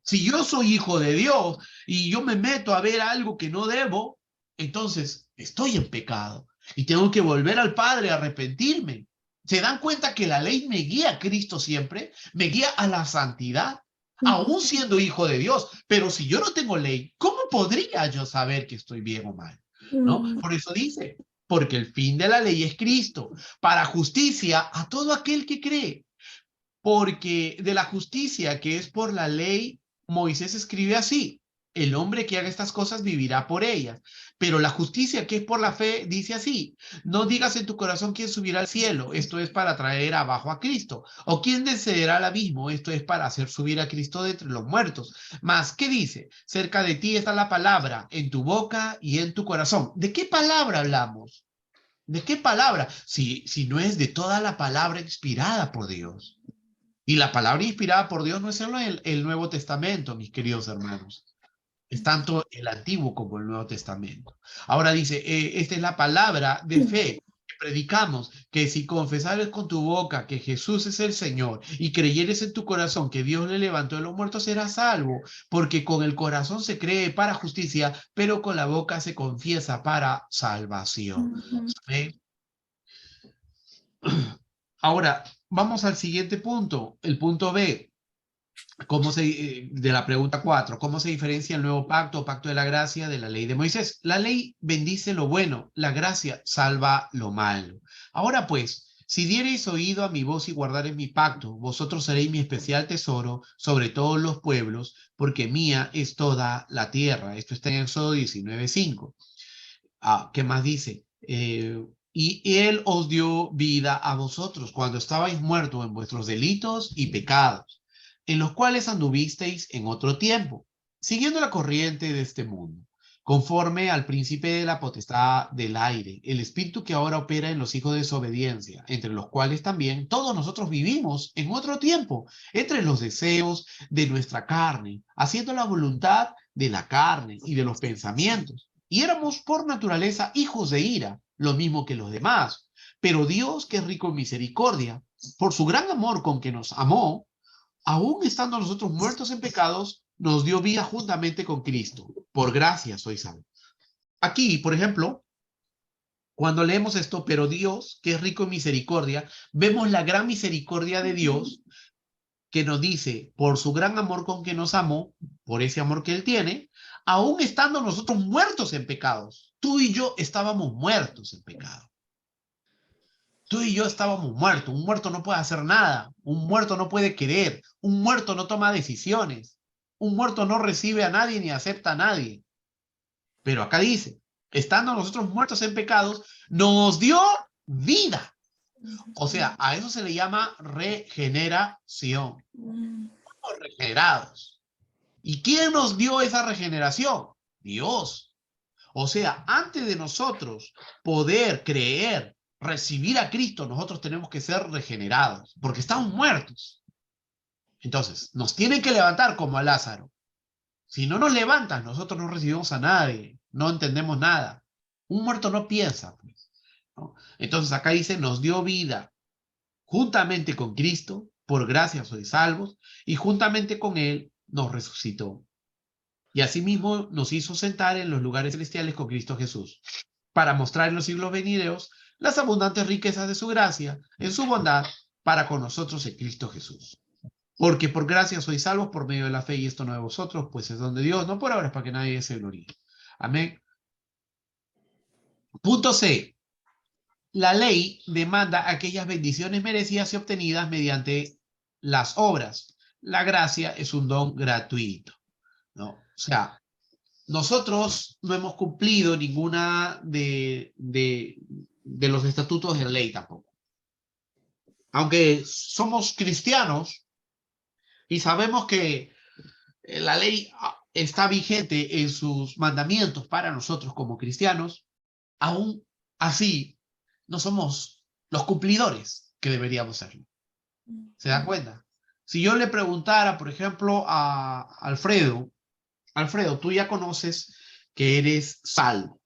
Si yo soy hijo de Dios y yo me meto a ver algo que no debo, entonces estoy en pecado y tengo que volver al Padre a arrepentirme. ¿Se dan cuenta que la ley me guía a Cristo siempre? Me guía a la santidad, aún siendo hijo de Dios. Pero si yo no tengo ley, ¿cómo podría yo saber que estoy bien o mal? ¿No? Por eso dice, porque el fin de la ley es Cristo, para justicia a todo aquel que cree. Porque de la justicia que es por la ley, Moisés escribe así, el hombre que haga estas cosas vivirá por ellas. Pero la justicia que es por la fe dice así, no digas en tu corazón quién subirá al cielo, esto es para traer abajo a Cristo, o quién descenderá al abismo, esto es para hacer subir a Cristo de entre los muertos. Mas, ¿qué dice? Cerca de ti está la palabra, en tu boca y en tu corazón. ¿De qué palabra hablamos? ¿De qué palabra? Si no es de toda la palabra inspirada por Dios. Y la palabra inspirada por Dios no es solo el Nuevo Testamento, mis queridos hermanos. Es tanto el Antiguo como el Nuevo Testamento. Ahora dice, esta es la palabra de fe que predicamos, que si confesares con tu boca que Jesús es el Señor y creyeres en tu corazón que Dios le levantó de los muertos, serás salvo, porque con el corazón se cree para justicia, pero con la boca se confiesa para salvación. ¿Amén? Ahora, vamos al siguiente punto, el punto B. De la pregunta 4, ¿cómo se diferencia el nuevo pacto o pacto de la gracia de la ley de Moisés? La ley bendice lo bueno, la gracia salva lo malo. Ahora pues, si diereis oído a mi voz y guardareis mi pacto, vosotros seréis mi especial tesoro sobre todos los pueblos, porque mía es toda la tierra. Esto está en Éxodo 19:5. ¿Qué más dice? Y él os dio vida a vosotros cuando estabais muertos en vuestros delitos y pecados, en los cuales anduvisteis en otro tiempo, siguiendo la corriente de este mundo, conforme al príncipe de la potestad del aire, el espíritu que ahora opera en los hijos de desobediencia, entre los cuales también todos nosotros vivimos en otro tiempo, entre los deseos de nuestra carne, haciendo la voluntad de la carne y de los pensamientos. Y éramos por naturaleza hijos de ira, lo mismo que los demás. Pero Dios, que es rico en misericordia, por su gran amor con que nos amó, aún estando nosotros muertos en pecados, nos dio vida juntamente con Cristo. Por gracia sois salvos. Aquí, por ejemplo, cuando leemos esto, pero Dios, que es rico en misericordia, vemos la gran misericordia de Dios que nos dice, por su gran amor con que nos amó, por ese amor que Él tiene, aún estando nosotros muertos en pecados. Tú y yo estábamos muertos en pecado. Tú y yo estábamos muertos. Un muerto no puede hacer nada. Un muerto no puede querer. Un muerto no toma decisiones. Un muerto no recibe a nadie ni acepta a nadie. Pero acá dice, estando nosotros muertos en pecados, nos dio vida. O sea, a eso se le llama regeneración. Somos regenerados. ¿Y quién nos dio esa regeneración? Dios. O sea, antes de nosotros poder creer, recibir a Cristo, nosotros tenemos que ser regenerados, porque estamos muertos. Entonces, nos tienen que levantar como a Lázaro. Si no nos levantan, nosotros no recibimos a nadie, no entendemos nada. Un muerto no piensa, pues, ¿no? Entonces acá dice, nos dio vida juntamente con Cristo, por gracia sois salvos, y juntamente con Él nos resucitó. Y asimismo nos hizo sentar en los lugares celestiales con Cristo Jesús, para mostrar en los siglos venideros las abundantes riquezas de su gracia, en su bondad, para con nosotros en Cristo Jesús. Porque por gracia sois salvos por medio de la fe, y esto no de vosotros, pues es don de Dios, no por obras, para que nadie se gloríe. Amén. Punto C. La ley demanda aquellas bendiciones merecidas y obtenidas mediante las obras. La gracia es un don gratuito, ¿no? O sea, nosotros no hemos cumplido ninguna de los estatutos de la ley tampoco. Aunque somos cristianos y sabemos que la ley está vigente en sus mandamientos para nosotros como cristianos, aún así no somos los cumplidores que deberíamos serlo. ¿Se dan cuenta? Si yo le preguntara, por ejemplo, a Alfredo, tú ya conoces que eres salvo.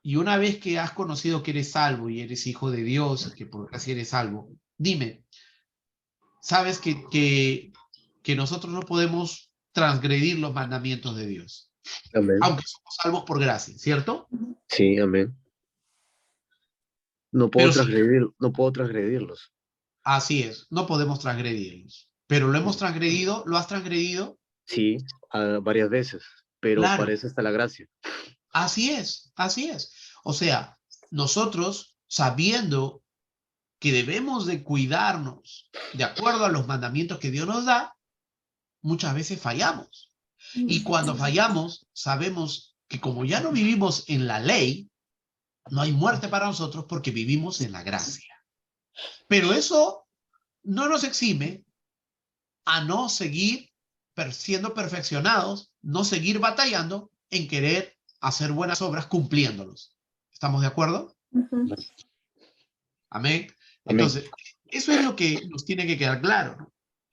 Y una vez que has conocido que eres salvo y eres hijo de Dios, que por gracia eres salvo, dime, ¿sabes que nosotros no podemos transgredir los mandamientos de Dios? Amén. Aunque somos salvos por gracia, ¿cierto? Sí, amén. No puedo transgredirlos. Así es, no podemos transgredirlos. Pero lo hemos transgredido, ¿lo has transgredido? Sí, varias veces, pero Claro. para eso está la gracia. Así es, así es. O sea, nosotros sabiendo que debemos de cuidarnos de acuerdo a los mandamientos que Dios nos da, muchas veces fallamos. Y cuando fallamos, sabemos que como ya no vivimos en la ley, no hay muerte para nosotros porque vivimos en la gracia. Pero eso no nos exime a no seguir siendo perfeccionados, no seguir batallando en querer hacer buenas obras cumpliéndolos. ¿Estamos de acuerdo? Amén. Entonces, eso es lo que nos tiene que quedar claro, ¿no?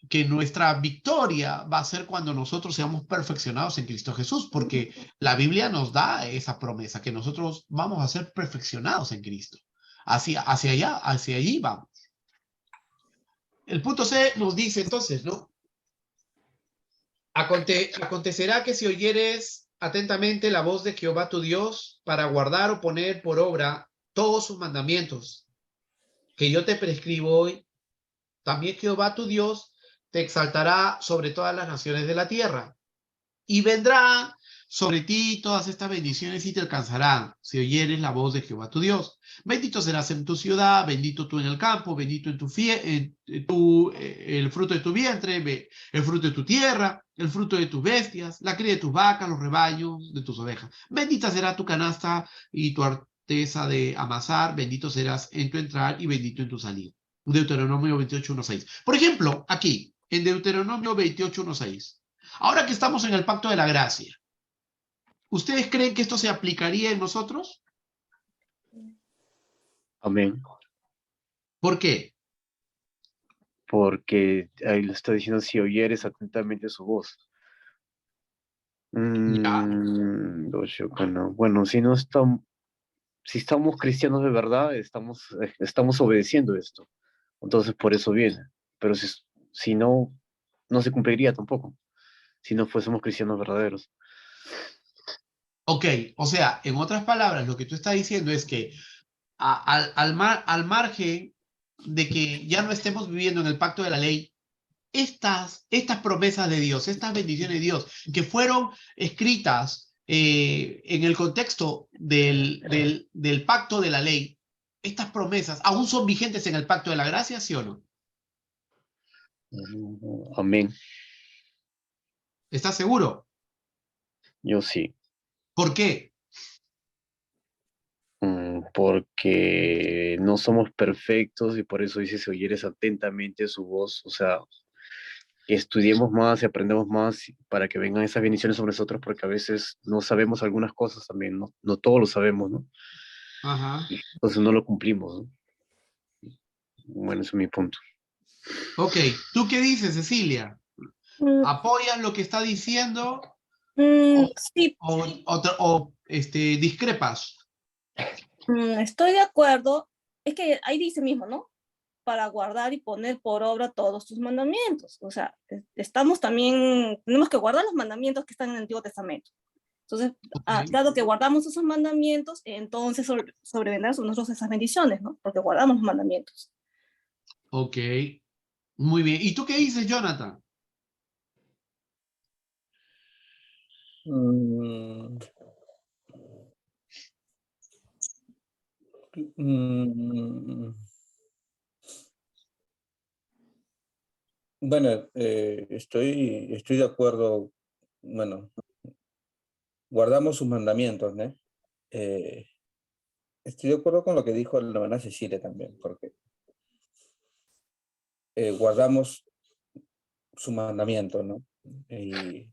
Que nuestra victoria va a ser cuando nosotros seamos perfeccionados en Cristo Jesús, porque la Biblia nos da esa promesa, que nosotros vamos a ser perfeccionados en Cristo. Hacia allí vamos. El punto C nos dice entonces, ¿no? Acontecerá que si oyeres atentamente la voz de Jehová tu Dios para guardar o poner por obra todos sus mandamientos que yo te prescribo hoy, también Jehová tu Dios te exaltará sobre todas las naciones de la tierra, y vendrá sobre ti todas estas bendiciones y te alcanzarán si oyeres la voz de Jehová tu Dios. Bendito serás en tu ciudad, bendito tú en el campo, bendito en el fruto de tu vientre, el fruto de tu tierra, el fruto de tus bestias, la cría de tus vacas, los rebaños de tus ovejas. Bendita será tu canasta y tu arteza de amasar, bendito serás en tu entrar y bendito en tu salir. Deuteronomio 28:1-6. Por ejemplo, aquí, en Deuteronomio 28:1-6, ahora que estamos en el pacto de la gracia, ¿Ustedes creen que esto se aplicaría en nosotros? Amén. ¿Por qué? Porque ahí lo está diciendo, si oyeres atentamente su voz. Ya. Bueno, si estamos cristianos de verdad, estamos obedeciendo esto. Entonces por eso viene. Pero si no, no se cumpliría tampoco, si no fuésemos cristianos verdaderos. Ok, o sea, en otras palabras, lo que tú estás diciendo es que al margen de que ya no estemos viviendo en el pacto de la ley, estas promesas de Dios, estas bendiciones de Dios, que fueron escritas en el contexto del pacto de la ley, estas promesas aún son vigentes en el pacto de la gracia, ¿sí o no? Amén. ¿Estás seguro? Yo sí. ¿Por qué? Porque no somos perfectos y por eso dice, si oyeres atentamente su voz, o sea, que estudiemos más y aprendamos más para que vengan esas bendiciones sobre nosotros, porque a veces no sabemos algunas cosas también, ¿no? No todo lo sabemos, ¿no? Ajá. Entonces no lo cumplimos, ¿no? Bueno, ese es mi punto. Ok, ¿tú qué dices, Cecilia? Mm, ¿Apoyas lo que está diciendo sí, discrepas? estoy de acuerdo. Es que ahí dice mismo, ¿no? Para guardar y poner por obra todos tus mandamientos. O sea, estamos también, tenemos que guardar los mandamientos que están en el Antiguo Testamento. Entonces, Ok. dado que guardamos esos mandamientos, entonces sobrevendrán sobre nosotros esas bendiciones, ¿no? Porque guardamos los mandamientos. Ok, muy bien. ¿Y tú qué dices, Jonathan? Mm, mm, bueno, estoy de acuerdo. Bueno, guardamos sus mandamientos, ¿no? Eh, Estoy de acuerdo con lo que dijo la hermana Cecilia también, porque guardamos su mandamiento, ¿no? Y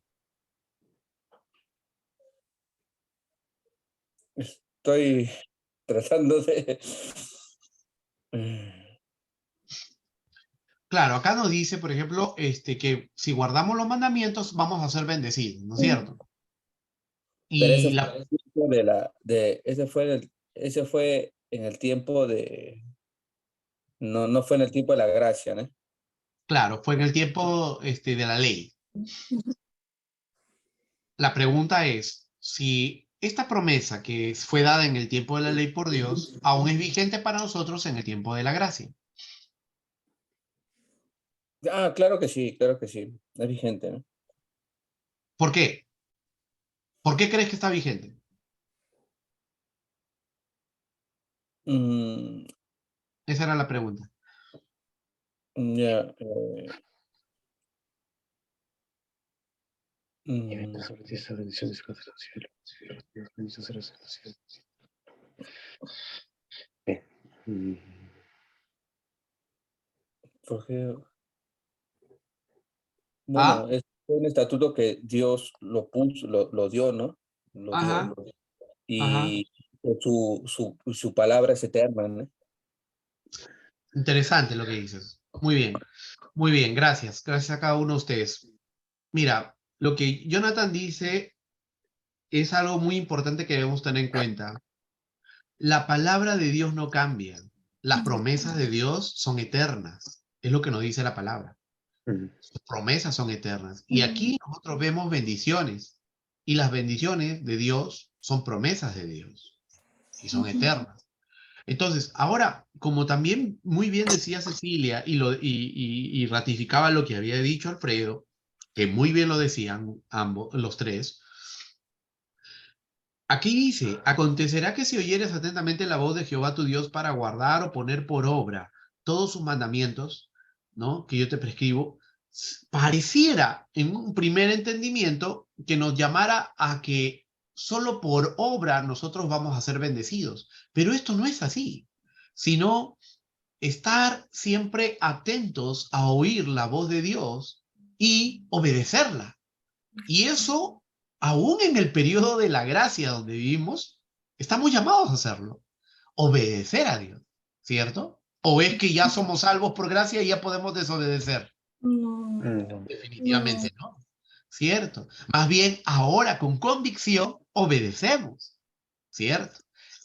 estoy tratando de... Claro, acá nos dice, por ejemplo, que si guardamos los mandamientos vamos a ser bendecidos, ¿no es cierto? Pero Y la, ese fue en el tiempo de... No, no fue en el tiempo de la gracia, ¿no? claro, fue en el tiempo de la ley. La pregunta es, si esta promesa que fue dada en el tiempo de la ley por Dios, aún es vigente para nosotros en el tiempo de la gracia. Ah, claro que sí, es vigente, ¿no? ¿Por qué? ¿Por qué crees que está vigente? Mm, Esa era la pregunta. ya, Y venga mm, sobre ti esta bendición de los cielos. Bendito serás en los cielos. Bien. porque, bueno, ¿Ah? es un estatuto que Dios lo puso, lo dio, ¿no? Lo dio. Ajá, ajá. Y su palabra es eterna, ¿no? Interesante lo que dices. Muy bien, gracias. Gracias a cada uno de ustedes. Mira, lo que Jonathan dice es algo muy importante que debemos tener en cuenta. La palabra de Dios no cambia. Las promesas de Dios son eternas. Es lo que nos dice la palabra. Sus promesas son eternas. Y aquí nosotros vemos bendiciones. Y las bendiciones de Dios son promesas de Dios. Y son eternas. Entonces, ahora, como también muy bien decía Cecilia y ratificaba lo que había dicho Alfredo, que muy bien lo decían ambos, los tres, aquí dice, acontecerá que si oyeres atentamente la voz de Jehová tu Dios para guardar o poner por obra todos sus mandamientos, ¿no? Que yo te prescribo, pareciera en un primer entendimiento que nos llamara a que solo por obra nosotros vamos a ser bendecidos, pero esto no es así, sino estar siempre atentos a oír la voz de Dios y obedecerla. Y eso aún en el periodo de la gracia donde vivimos, estamos llamados a hacerlo. Obedecer a Dios, ¿cierto? ¿O es que ya somos salvos por gracia y ya podemos desobedecer? No, Definitivamente no. ¿Cierto? Más bien, ahora con convicción obedecemos. ¿Cierto?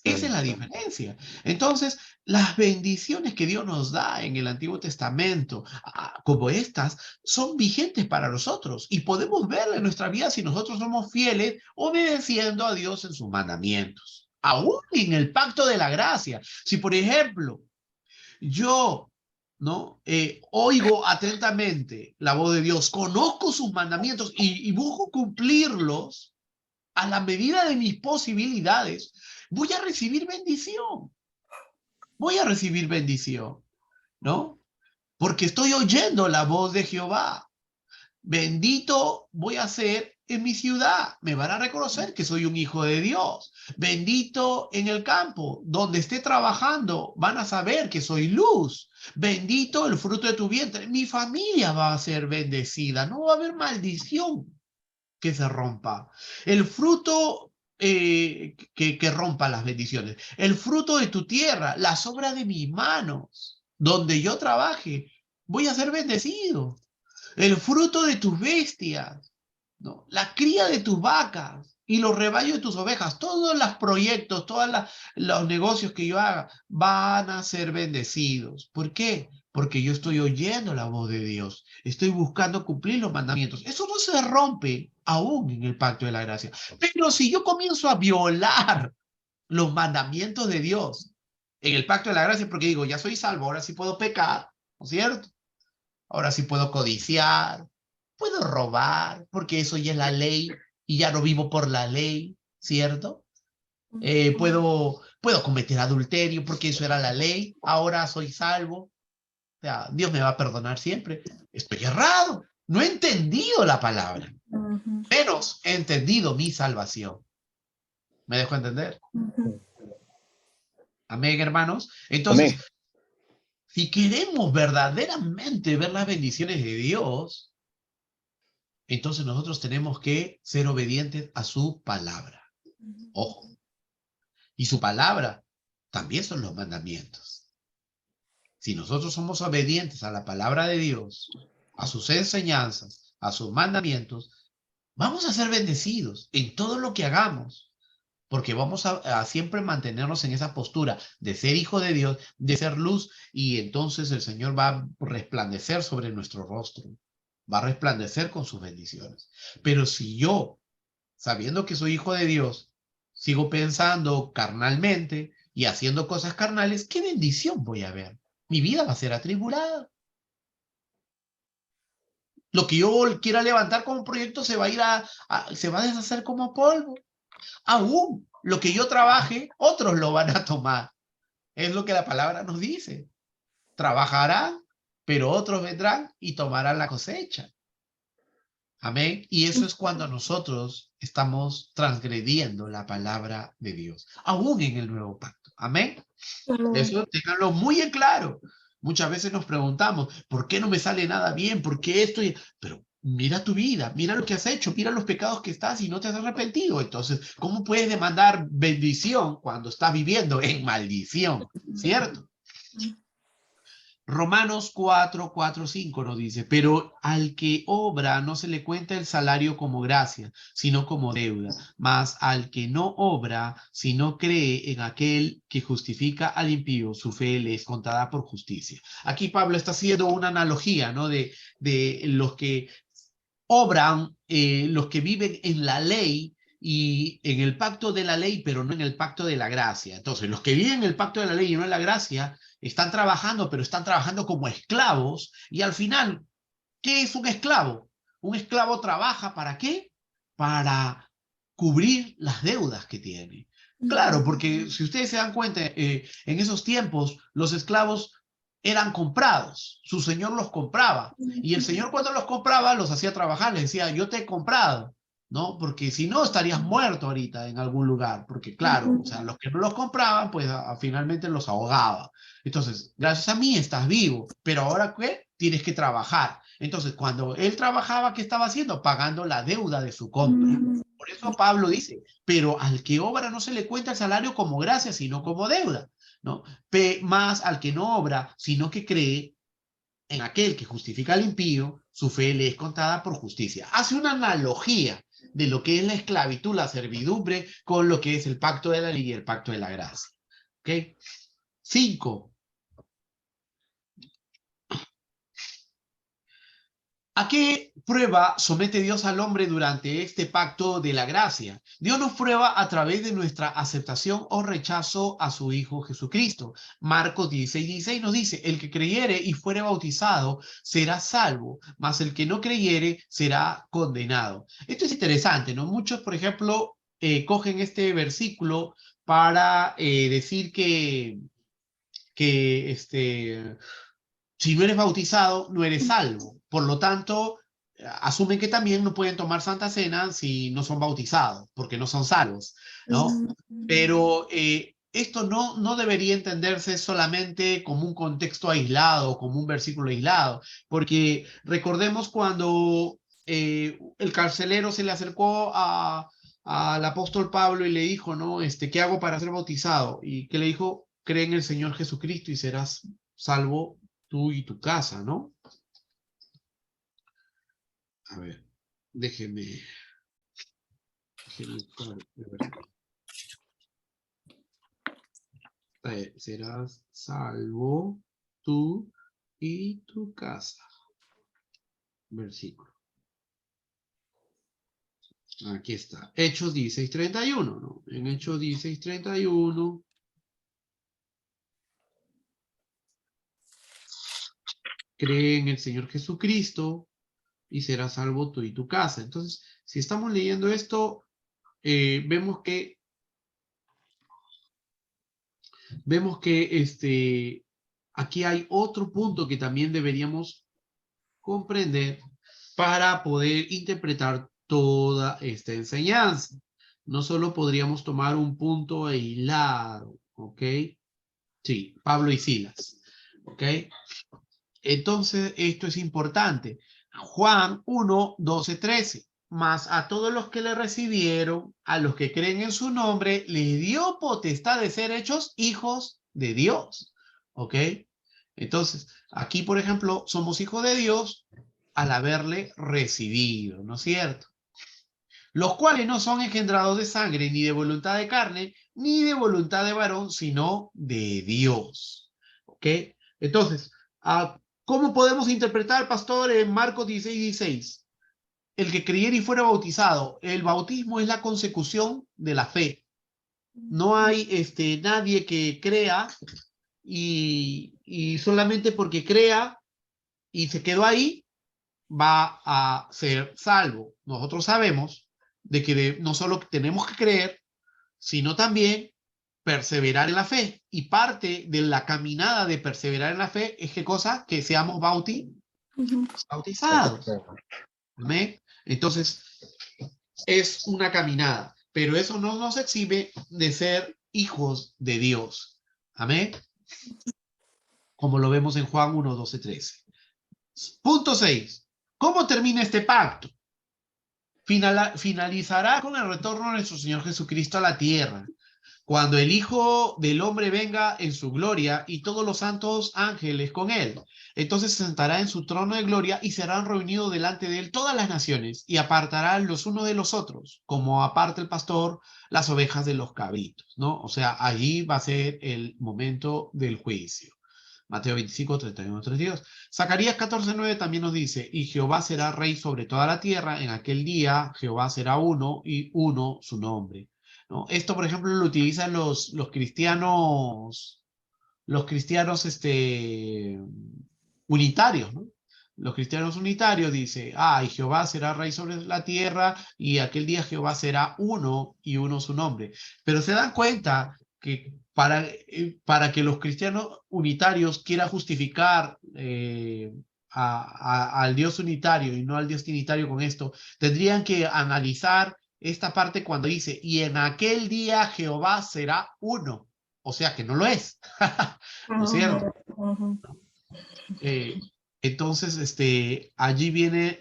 Esa es la diferencia. Entonces, las bendiciones que Dios nos da en el Antiguo Testamento, como estas, son vigentes para nosotros y podemos verla en nuestra vida si nosotros somos fieles obedeciendo a Dios en sus mandamientos. Aún en el pacto de la gracia. Si, por ejemplo, yo, ¿no? Oigo atentamente la voz de Dios, conozco sus mandamientos y busco cumplirlos a la medida de mis posibilidades, voy a recibir bendición. Voy a recibir bendición, ¿no? Porque estoy oyendo la voz de Jehová. Bendito voy a ser en mi ciudad. Me van a reconocer que soy un hijo de Dios. Bendito en el campo. Donde esté trabajando, van a saber que soy luz. Bendito el fruto de tu vientre. Mi familia va a ser bendecida. No va a haber maldición que se rompa. El fruto que rompa las bendiciones. El fruto de tu tierra, las obras de mis manos, donde yo trabaje, voy a ser bendecido. El fruto de tus bestias, ¿no? La cría de tus vacas y los rebaños de tus ovejas, todos los proyectos, todos los negocios que yo haga van a ser bendecidos. ¿Por qué? Porque yo estoy oyendo la voz de Dios, estoy buscando cumplir los mandamientos. Eso no se rompe aún en el pacto de la gracia. Pero si yo comienzo a violar los mandamientos de Dios en el pacto de la gracia, porque digo, ya soy salvo, ahora sí puedo pecar, ¿no es cierto? Ahora sí puedo codiciar, puedo robar, porque eso ya es la ley y ya no vivo por la ley, ¿cierto? Puedo cometer adulterio porque eso era la ley, ahora soy salvo. O sea, Dios me va a perdonar siempre. Estoy errado, no he entendido la palabra, menos he entendido mi salvación. ¿Me dejo entender? Amén, hermanos. Entonces, Amén. si queremos verdaderamente ver las bendiciones de Dios, entonces nosotros tenemos que ser obedientes a su palabra. Ojo. Y su palabra también son los mandamientos. Si nosotros somos obedientes a la palabra de Dios, a sus enseñanzas, a sus mandamientos, vamos a ser bendecidos en todo lo que hagamos, porque vamos a siempre mantenernos en esa postura de ser hijo de Dios, de ser luz, y entonces el Señor va a resplandecer sobre nuestro rostro, va a resplandecer con sus bendiciones. Pero si yo, sabiendo que soy hijo de Dios, sigo pensando carnalmente y haciendo cosas carnales, ¿qué bendición voy a ver? Mi vida va a ser atribulada. Lo que yo quiera levantar como proyecto se va a ir se va a deshacer como polvo. Aún lo que yo trabaje, otros lo van a tomar. Es lo que la palabra nos dice. Trabajarán, pero otros vendrán y tomarán la cosecha. Amén. Y eso es cuando nosotros estamos transgrediendo la palabra de Dios, aún en el nuevo pacto. Amén. Eso ténganlo muy en claro. Muchas veces nos preguntamos, ¿por qué no me sale nada bien? ¿Por qué esto? Pero mira tu vida, mira lo que has hecho, mira los pecados que estás y no te has arrepentido. Entonces, ¿cómo puedes demandar bendición cuando estás viviendo en maldición? ¿Cierto? Romanos 4:4-5 nos dice, pero al que obra no se le cuenta el salario como gracia, sino como deuda, mas al que no obra, sino cree en aquel que justifica al impío, su fe le es contada por justicia. Aquí Pablo está haciendo una analogía, ¿no? de los que obran, los que viven en la ley y en el pacto de la ley, pero no en el pacto de la gracia. Entonces, los que viven en el pacto de la ley y no en la gracia, están trabajando, pero están trabajando como esclavos, y al final, ¿qué es un esclavo? Un esclavo trabaja ¿para qué? Para cubrir las deudas que tiene. Claro, porque si ustedes se dan cuenta, en esos tiempos los esclavos eran comprados, su señor los compraba, y el señor cuando los compraba los hacía trabajar, les decía, yo te he comprado, ¿no? Porque si no estarías muerto ahorita en algún lugar, porque claro, o sea, los que no los compraban, pues finalmente los ahogaba. Entonces, gracias a mí estás vivo, pero ahora ¿qué? Tienes que trabajar. Entonces, cuando él trabajaba, ¿qué estaba haciendo? Pagando la deuda de su compra. Por eso Pablo dice, pero al que obra no se le cuenta el salario como gracia, sino como deuda, ¿no? Más al que no obra, sino que cree en aquel que justifica al impío, su fe le es contada por justicia. Hace una analogía de lo que es la esclavitud, la servidumbre, con lo que es el pacto de la ley y el pacto de la gracia. ¿Ok? 5. ¿A qué prueba somete Dios al hombre durante este pacto de la gracia? Dios nos prueba a través de nuestra aceptación o rechazo a su Hijo Jesucristo. Marcos 16:16 nos dice, el que creyere y fuere bautizado será salvo, mas el que no creyere será condenado. Esto es interesante, ¿no? Muchos, por ejemplo, cogen este versículo para decir que si no eres bautizado, no eres salvo. Por lo tanto, asumen que también no pueden tomar Santa Cena si no son bautizados, porque no son salvos, ¿no? Pero esto no debería entenderse solamente como un contexto aislado, como un versículo aislado, porque recordemos cuando el carcelero se le acercó al apóstol Pablo y le dijo, ¿no? ¿Qué hago para ser bautizado? Y que le dijo, cree en el Señor Jesucristo y serás salvo tú y tu casa, ¿no? A ver, déjeme serás salvo tú y tu casa. Versículo. Aquí está. Hechos 16:31, ¿no? En Hechos 16:31. Cree en el Señor Jesucristo y serás salvo tú y tu casa. Entonces, si estamos leyendo esto, vemos que aquí hay otro punto que también deberíamos comprender para poder interpretar toda esta enseñanza. No solo podríamos tomar un punto aislado, ¿ok? Sí, Pablo y Silas, ¿ok? Entonces, esto es importante. Juan 1, 12, 13. Mas a todos los que le recibieron, a los que creen en su nombre, les dio potestad de ser hechos hijos de Dios. ¿Ok? Entonces, aquí, por ejemplo, somos hijos de Dios al haberle recibido, ¿no es cierto? Los cuales no son engendrados de sangre, ni de voluntad de carne, ni de voluntad de varón, sino de Dios. ¿Ok? Entonces, ¿cómo podemos interpretar, pastor, en Marcos 16:16? El que creyera y fuera bautizado. El bautismo es la consecución de la fe. No hay nadie que crea y solamente porque crea y se quedó ahí, va a ser salvo. Nosotros sabemos de que no solo tenemos que creer, sino también perseverar en la fe. Y parte de la caminada de perseverar en la fe es ¿qué cosa? Que seamos bautizados. ¿Amén? Entonces, es una caminada, pero eso no nos exime de ser hijos de Dios. Amén. Como lo vemos en Juan 1, 12, 13. Punto 6. ¿Cómo termina este pacto? Finalizará con el retorno de nuestro Señor Jesucristo a la tierra, cuando el Hijo del Hombre venga en su gloria y todos los santos ángeles con él. Entonces se sentará en su trono de gloria y serán reunidos delante de él todas las naciones y apartarán los unos de los otros, como aparta el pastor las ovejas de los cabritos, ¿no? O sea, allí va a ser el momento del juicio. Mateo 25, 31, 32. Zacarías 14:9 también nos dice, y Jehová será rey sobre toda la tierra, en aquel día Jehová será uno y uno su nombre, ¿no? Esto, por ejemplo, lo utilizan los cristianos, unitarios, ¿no? Los cristianos unitarios dice, y Jehová será rey sobre la tierra y aquel día Jehová será uno y uno su nombre. Pero se dan cuenta que para que los cristianos unitarios quieran justificar al Dios unitario y no al Dios trinitario con esto, tendrían que analizar esta parte cuando dice, y en aquel día Jehová será uno. O sea que no lo es. ¿No es cierto? Entonces, allí viene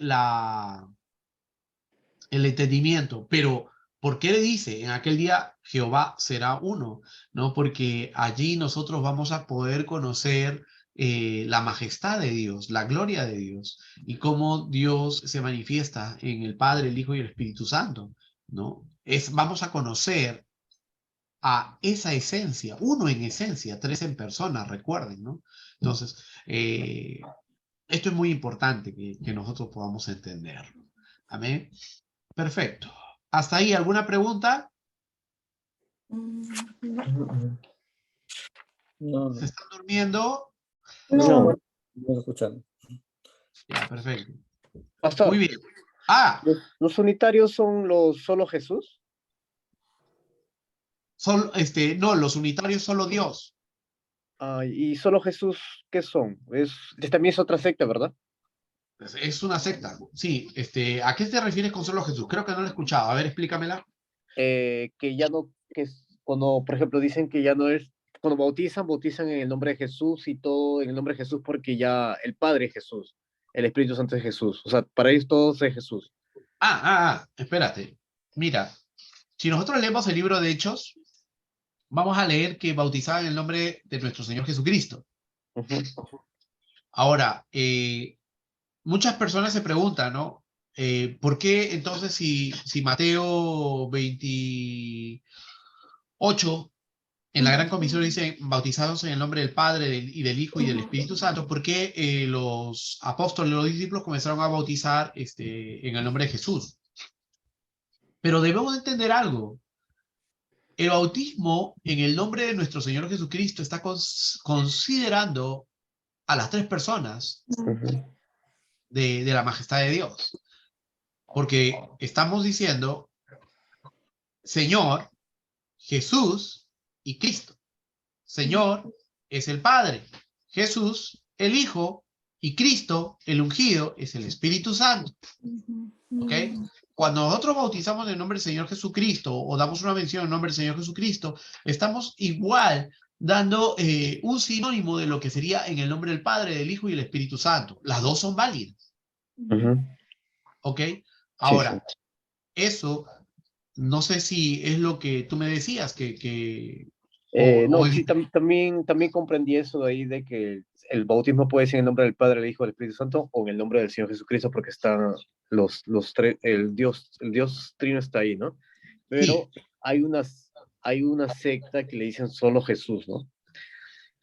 el entendimiento. Pero, ¿por qué le dice? En aquel día Jehová será uno, ¿no? Porque allí nosotros vamos a poder conocer la majestad de Dios, la gloria de Dios, y cómo Dios se manifiesta en el Padre, el Hijo y el Espíritu Santo, ¿no? Vamos a conocer a esa esencia, uno en esencia, tres en persona, recuerden, ¿no? Entonces, esto es muy importante que nosotros podamos entenderlo. Amén. Perfecto. ¿Hasta ahí alguna pregunta? No, ¿Se están durmiendo? No, no, no escuchando. Ya, perfecto. Pastor, Muy bien. Ah, ¿los unitarios son los solo Jesús? no, los unitarios solo Dios. Ah, ¿y solo Jesús qué son? También es otra secta, ¿verdad? Es una secta. Sí, ¿a qué te refieres con solo Jesús? Creo que no lo he escuchado. A ver, explícamela. Que ya no, cuando, por ejemplo, dicen que ya no es, cuando bautizan en el nombre de Jesús y todo en el nombre de Jesús porque ya el Padre es Jesús, el Espíritu Santo es Jesús. O sea, para ellos todos es Jesús. Espérate. Mira, si nosotros leemos el libro de Hechos, vamos a leer que bautizaban en el nombre de nuestro Señor Jesucristo. Ujú. Ahora, muchas personas se preguntan, ¿no? ¿Por qué entonces si Mateo 28 en la Gran Comisión dice bautizados en el nombre del Padre y del Hijo y del Espíritu Santo? ¿Por qué los apóstoles, los discípulos comenzaron a bautizar en el nombre de Jesús? Pero debemos entender algo. El bautismo en el nombre de nuestro Señor Jesucristo está considerando a las tres personas Ujú. de la majestad de Dios. Porque estamos diciendo Señor, Jesús y Cristo. Señor es el Padre, Jesús el Hijo y Cristo el ungido es el Espíritu Santo. ¿Ok? Cuando nosotros bautizamos en el nombre del Señor Jesucristo o damos una mención en el nombre del Señor Jesucristo, estamos igual dando un sinónimo de lo que sería en el nombre del Padre, del Hijo y del Espíritu Santo. Las dos son válidas. Ujú. ¿Ok? Sí, Ahora, sí. eso no sé si es lo que tú me decías, o No, sí, también comprendí eso de ahí de que el bautismo puede ser en el nombre del Padre, del Hijo, del Espíritu Santo o en el nombre del Señor Jesucristo porque están los tres, el Dios Trino está ahí, ¿no? sí. Pero hay una secta que le dicen solo Jesús, ¿no?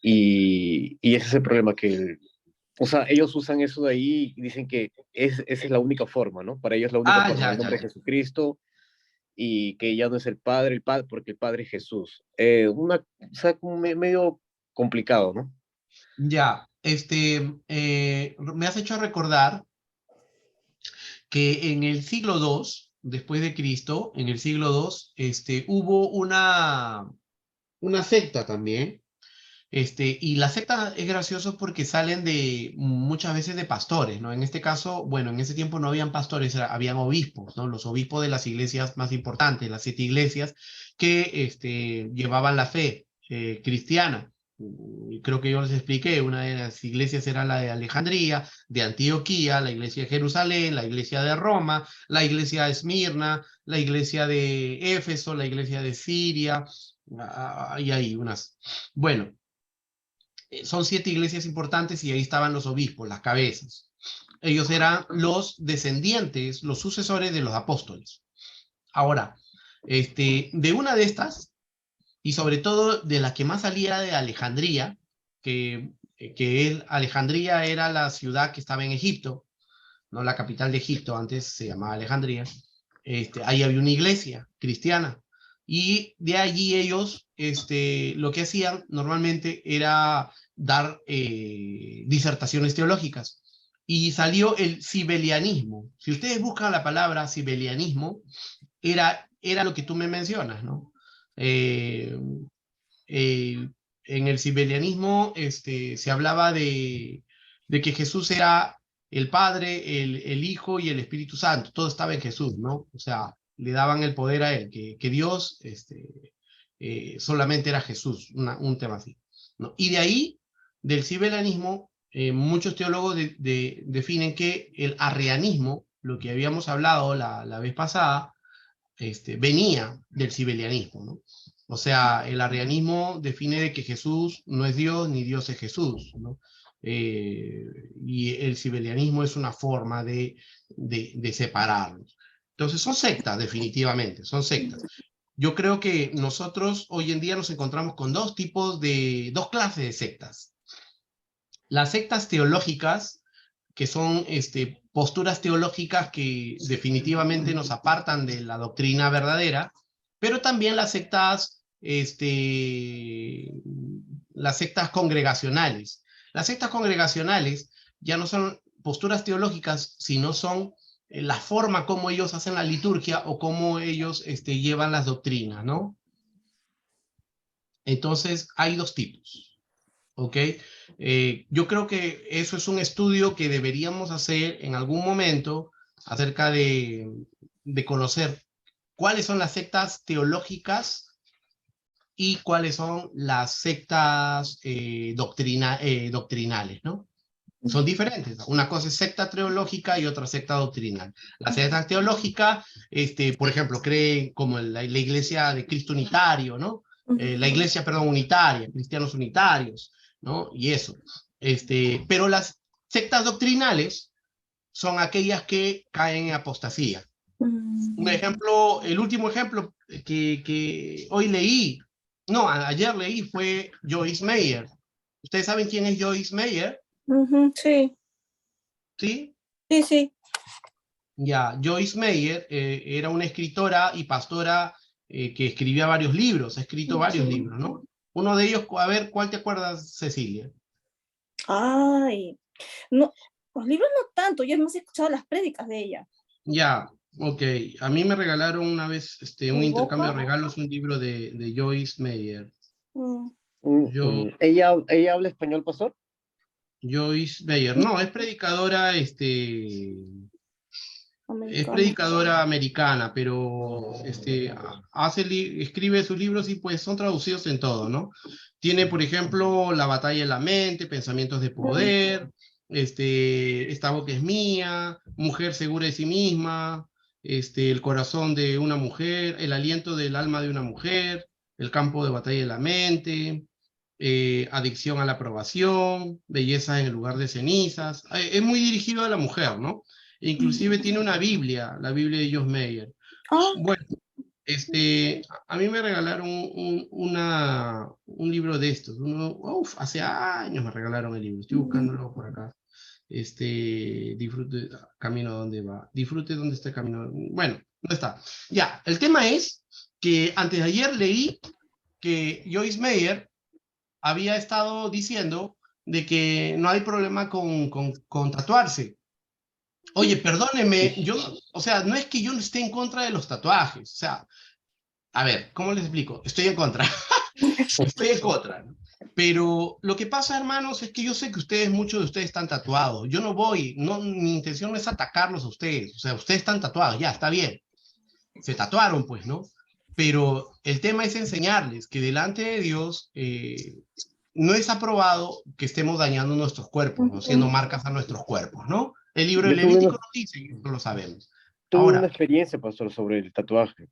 Y ese es el problema o sea, ellos usan eso de ahí y dicen que esa es la única forma, ¿no? Para ellos es la única forma, Ya, el ya, nombre de ya. Jesucristo y que ya no es el Padre, porque el Padre es Jesús. O sea, como medio complicado, ¿no? Ya, me has hecho recordar que en el siglo II, después de Cristo, en el siglo II, hubo una secta también. Y la secta es gracioso porque salen muchas veces de pastores, ¿no? En este caso, bueno, en ese tiempo no habían pastores, habían obispos, ¿no? Los obispos de las iglesias más importantes, las 7 iglesias que llevaban la fe cristiana. Creo que yo les expliqué, una de las iglesias era la de Alejandría, de Antioquía, la iglesia de Jerusalén, la iglesia de Roma, la iglesia de Esmirna, la iglesia de Éfeso, la iglesia de Siria, y ahí unas. Bueno, son 7 iglesias importantes y ahí estaban los obispos, las cabezas. Ellos eran los descendientes, los sucesores de los apóstoles. Ahora, de una de estas, y sobre todo de la que más salía de Alejandría, Alejandría era la ciudad que estaba en Egipto, no la capital de Egipto, antes se llamaba Alejandría. Ahí había una iglesia cristiana, y de allí ellos lo que hacían normalmente era dar disertaciones teológicas, y salió el sibelianismo. Si ustedes buscan la palabra sibelianismo, era lo que tú me mencionas, ¿no? Eh, en el sibelianismo se hablaba de que Jesús era el Padre, el Hijo y el Espíritu Santo. Todo estaba en Jesús, ¿no? O sea, le daban el poder a él, que Dios solamente era Jesús, un tema así, ¿no? Y de ahí, del sibelianismo, muchos teólogos definen que el arrianismo, lo que habíamos hablado la vez pasada, venía del sibelianismo, ¿no? O sea, el arrianismo define de que Jesús no es Dios ni Dios es Jesús, ¿no? Y el sibelianismo es una forma de separarlos. Entonces son sectas, definitivamente, son sectas. Yo creo que nosotros hoy en día nos encontramos con dos clases de sectas. Las sectas teológicas, que son posturas teológicas que definitivamente nos apartan de la doctrina verdadera, pero también las sectas congregacionales. Las sectas congregacionales ya no son posturas teológicas, sino son la forma como ellos hacen la liturgia o cómo ellos llevan las doctrinas, ¿no? Entonces, hay dos tipos, ¿ok? Yo creo que eso es un estudio que deberíamos hacer en algún momento acerca de conocer cuáles son las sectas teológicas y cuáles son las sectas doctrinales, ¿no? Son diferentes. Una cosa es secta teológica y otra secta doctrinal. La secta teológica, por ejemplo, creen como la iglesia de Cristo unitario, ¿no? La iglesia, perdón, unitaria, cristianos unitarios, ¿no? Y eso. Pero las sectas doctrinales son aquellas que caen en apostasía. Un ejemplo, el último ejemplo que hoy leí, no, ayer leí, fue Joyce Meyer. ¿Ustedes saben quién es Joyce Meyer? Sí. ¿Sí? Sí, sí. Ya, Joyce Meyer era una escritora y pastora que escribía varios libros, ha escrito varios libros, ¿no? Uno de ellos, a ver, ¿cuál te acuerdas, Cecilia? Ay, no, los libros no tanto, yo más he escuchado las prédicas de ella. Ya, ok. A mí me regalaron una vez un intercambio de regalos, un libro de Joyce Meyer. ¿Ella habla español, pastor? Joyce Meyer, no, es predicadora, es predicadora americana, pero escribe sus libros y pues son traducidos en todo, ¿no? Tiene, por ejemplo, La batalla de la mente, Pensamientos de poder, Esta boca es mía, Mujer segura de sí misma, El corazón de una mujer, El aliento del alma de una mujer, El campo de batalla de la mente, Adicción a la aprobación, Belleza en el lugar de cenizas. Es muy dirigido a la mujer, ¿no? Inclusive tiene una Biblia, la Biblia de Joyce Meyer. Bueno, a mí me regalaron un libro de estos. Hace años me regalaron el libro. Estoy buscándolo por acá. Disfrute, camino donde va. Disfrute donde está el camino. Bueno, ¿dónde está? Ya, el tema es que antes de ayer leí que Joyce Meyer había estado diciendo de que no hay problema con tatuarse. Oye, perdóneme, o sea, no es que yo no esté en contra de los tatuajes, o sea, a ver, ¿cómo les explico? Estoy en contra, estoy en contra, ¿no? Pero lo que pasa, hermanos, es que yo sé que muchos de ustedes están tatuados, yo no voy, mi intención no es atacarlos a ustedes, o sea, ustedes están tatuados, ya, está bien, se tatuaron, pues, ¿no? Pero el tema es enseñarles que delante de Dios no es aprobado que estemos dañando nuestros cuerpos, ¿no? Haciendo marcas a nuestros cuerpos, ¿no? El libro de Levítico nos dice, y eso lo sabemos. Tuve una experiencia, pastor, sobre el tatuaje.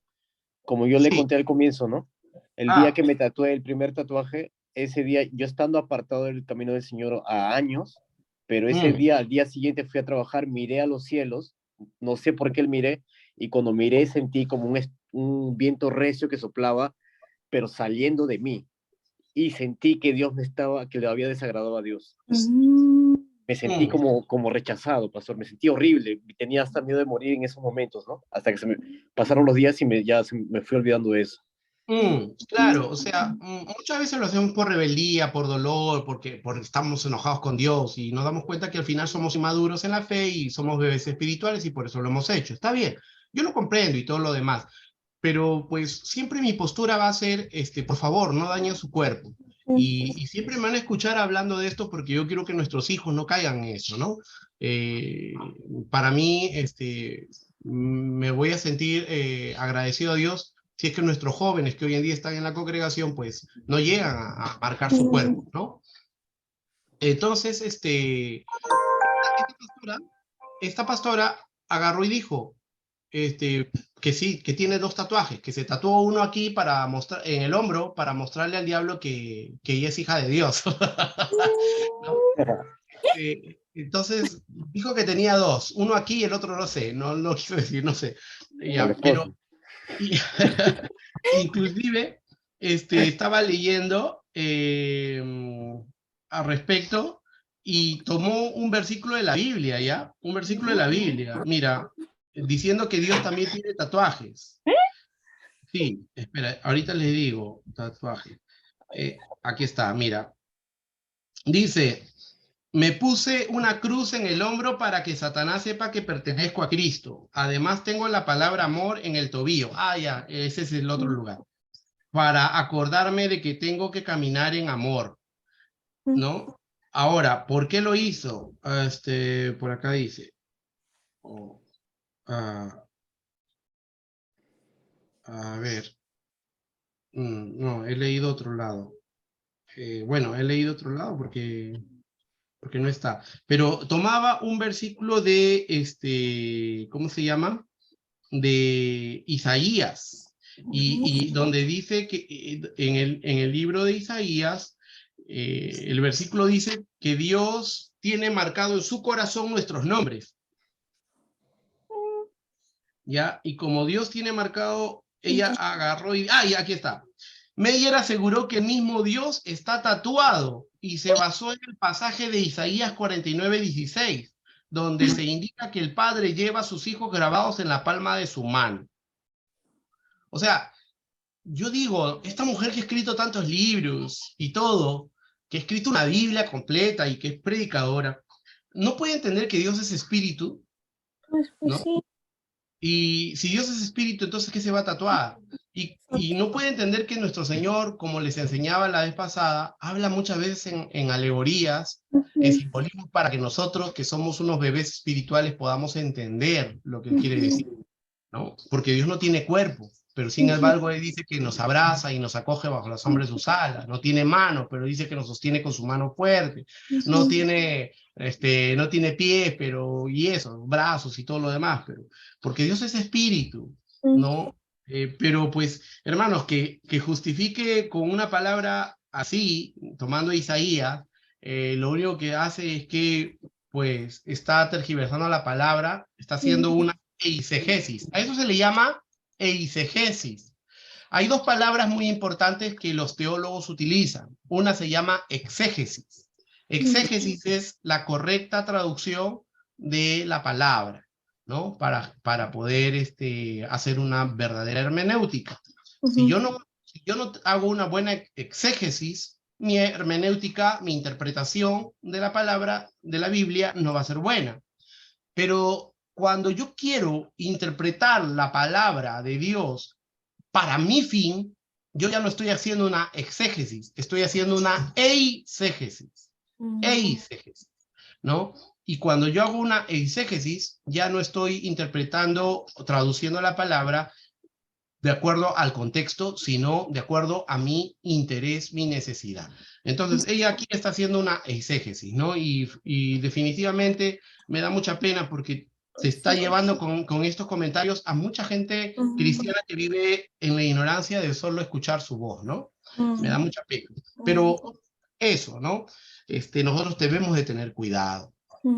Como yo le conté al comienzo, ¿no? El día que me tatué el primer tatuaje, ese día, yo estando apartado del camino del Señor a años, pero ese día, al día siguiente fui a trabajar, miré a los cielos, no sé por qué miré, y cuando miré sentí como un viento recio que soplaba, pero saliendo de mí. Y sentí que que le había desagradado a Dios. Me sentí como rechazado, pastor, me sentí horrible, tenía hasta miedo de morir en esos momentos, ¿no? Hasta que se me pasaron los días y me fui olvidando de eso. Claro, o sea, muchas veces lo hacemos por rebeldía, por dolor, porque estamos enojados con Dios y nos damos cuenta que al final somos inmaduros en la fe y somos bebés espirituales y por eso lo hemos hecho. Está bien, yo lo comprendo y todo lo demás, pero pues siempre mi postura va a ser, por favor, no dañen su cuerpo. Y siempre me van a escuchar hablando de esto porque yo quiero que nuestros hijos no caigan en eso, ¿no? Para mí, me voy a sentir agradecido a Dios si es que nuestros jóvenes que hoy en día están en la congregación, pues no llegan a marcar su cuerpo, ¿no? Entonces, esta pastora agarró y dijo, que sí, que tiene 2 tatuajes, que se tatuó uno aquí para mostrar, en el hombro, para mostrarle al diablo que ella es hija de Dios. ¿No? Entonces, dijo que tenía 2, uno aquí y el otro no sé, no quiso decir, no sé. Como el Ya, pero esposo. y- inclusive, estaba leyendo al respecto y tomó un versículo de la Biblia, ¿ya? Un versículo de la Biblia, mira, diciendo que Dios también tiene tatuajes. Sí, espera, ahorita les digo, tatuaje. Aquí está, mira. Dice, me puse una cruz en el hombro para que Satanás sepa que pertenezco a Cristo. Además tengo la palabra amor en el tobillo. Ah, ya, ese es el otro lugar. Para acordarme de que tengo que caminar en amor, ¿no? Ahora, ¿por qué lo hizo? Por acá dice. Oh, ah, a ver. No, he leído otro lado. Bueno, he leído otro lado porque no está. Pero tomaba un versículo de, ¿cómo se llama? De Isaías, y donde dice que en el libro de Isaías, el versículo dice que Dios tiene marcado en su corazón nuestros nombres, ¿ya? Y como Dios tiene marcado, ella agarró y, y aquí está. Meyer aseguró que el mismo Dios está tatuado y se basó en el pasaje de Isaías 49:16, donde se indica que el Padre lleva a sus hijos grabados en la palma de su mano. O sea, yo digo, esta mujer que ha escrito tantos libros y todo, que ha escrito una Biblia completa y que es predicadora, no puede entender que Dios es espíritu, Pues ¿no? sí. Y si Dios es espíritu, entonces ¿qué se va a tatuar? Y no puede entender que nuestro Señor, como les enseñaba la vez pasada, habla muchas veces en alegorías, en simbolismos, para que nosotros, que somos unos bebés espirituales, podamos entender lo que Él quiere decir, ¿no? Porque Dios no tiene cuerpo, pero sin embargo Él dice que nos abraza y nos acoge bajo la sombra de sus alas. No tiene mano, pero dice que nos sostiene con su mano fuerte. No tiene, no tiene pies, pero, y eso, brazos y todo lo demás, pero, porque Dios es espíritu, ¿no? Pero pues, hermanos, que justifique con una palabra así, tomando Isaías, lo único que hace es que, pues, está tergiversando la palabra, está haciendo una eisegesis. A eso se le llama eisegesis. Hay 2 palabras muy importantes que los teólogos utilizan. Una se llama exégesis. Exégesis es la correcta traducción de la palabra, ¿no? Para poder hacer una verdadera hermenéutica. Si yo no hago una buena exégesis, mi hermenéutica, mi interpretación de la palabra de la Biblia no va a ser buena. Pero cuando yo quiero interpretar la palabra de Dios para mi fin, yo ya no estoy haciendo una exégesis, estoy haciendo una eisegesis. Eisegesis, ¿no? Y cuando yo hago una eisegesis, ya no estoy interpretando o traduciendo la palabra de acuerdo al contexto, sino de acuerdo a mi interés, mi necesidad. Entonces, ella aquí está haciendo una exégesis, ¿no? Y definitivamente me da mucha pena porque se está llevando con estos comentarios a mucha gente cristiana que vive en la ignorancia de solo escuchar su voz, ¿no? Me da mucha pena. Pero eso, ¿no? Nosotros debemos de tener cuidado,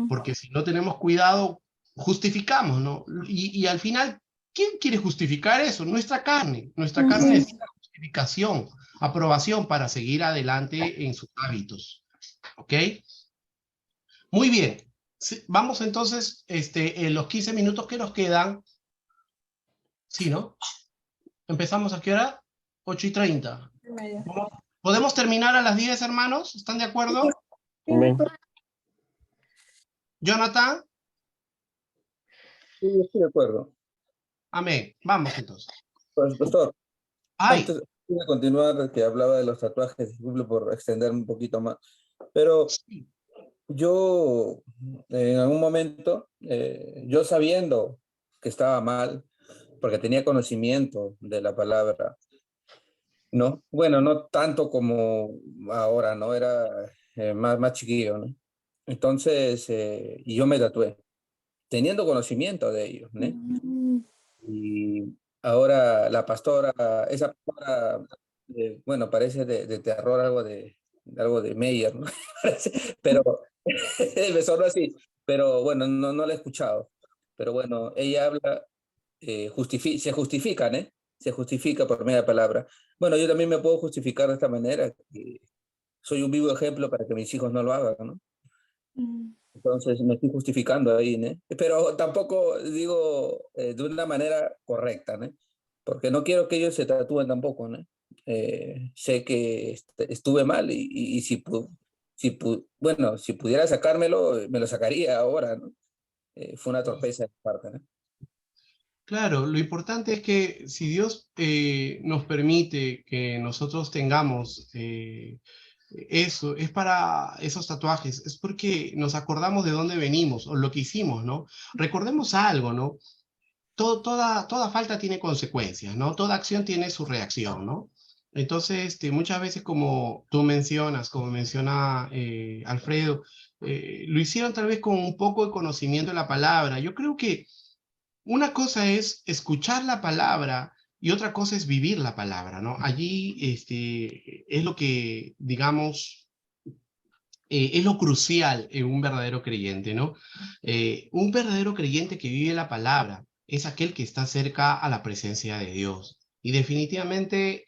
porque si no tenemos cuidado, justificamos, ¿no? Y al final, ¿quién quiere justificar eso? Nuestra carne. Nuestra carne necesita justificación, aprobación para seguir adelante en sus hábitos. ¿Ok? Muy bien. Sí, vamos entonces, en los 15 minutos que nos quedan. Sí, ¿no? ¿Empezamos a qué hora? 8:30. ¿Podemos terminar a las 10, hermanos? ¿Están de acuerdo? Amén. Jonathan, Sí, estoy de acuerdo. amén. Vamos entonces. Pues, pastor, ¡Ay! antes de continuar, que hablaba de los tatuajes, disculpe por extenderme un poquito más, pero yo en algún momento, yo sabiendo que estaba mal, porque tenía conocimiento de la palabra, ¿no? Bueno, no tanto como ahora, ¿no? Era más chiquillo, ¿no? Entonces, y yo me tatué, teniendo conocimiento de ellos, ¿no? Y ahora la pastora, esa pastora, bueno, parece de terror, algo de Meyer, ¿no? Pero me sonó así, pero bueno, no la he escuchado. Pero bueno, ella habla, se justifica, ¿no? Se justifica por media palabra. Bueno, yo también me puedo justificar de esta manera, que soy un vivo ejemplo para que mis hijos no lo hagan, ¿no? Entonces me estoy justificando ahí, ¿no? Pero tampoco digo de una manera correcta, ¿no? Porque no quiero que ellos se tatúen tampoco, ¿no? Sé que estuve mal y bueno, si pudiera sacármelo, me lo sacaría ahora, ¿no? Fue una torpeza de mi parte, ¿no? Claro, lo importante es que si Dios nos permite que nosotros tengamos eso, es para esos tatuajes, es porque nos acordamos de dónde venimos o lo que hicimos, ¿no? Recordemos algo, ¿no? Toda falta tiene consecuencias, ¿no? Toda acción tiene su reacción, ¿no? Entonces, muchas veces como tú mencionas, como menciona Alfredo, lo hicieron tal vez con un poco de conocimiento de la palabra. Yo creo que una cosa es escuchar la palabra y otra cosa es vivir la palabra, ¿no? Allí es lo que, digamos, es lo crucial en un verdadero creyente, ¿no? Un verdadero creyente que vive la palabra es aquel que está cerca a la presencia de Dios. Y definitivamente,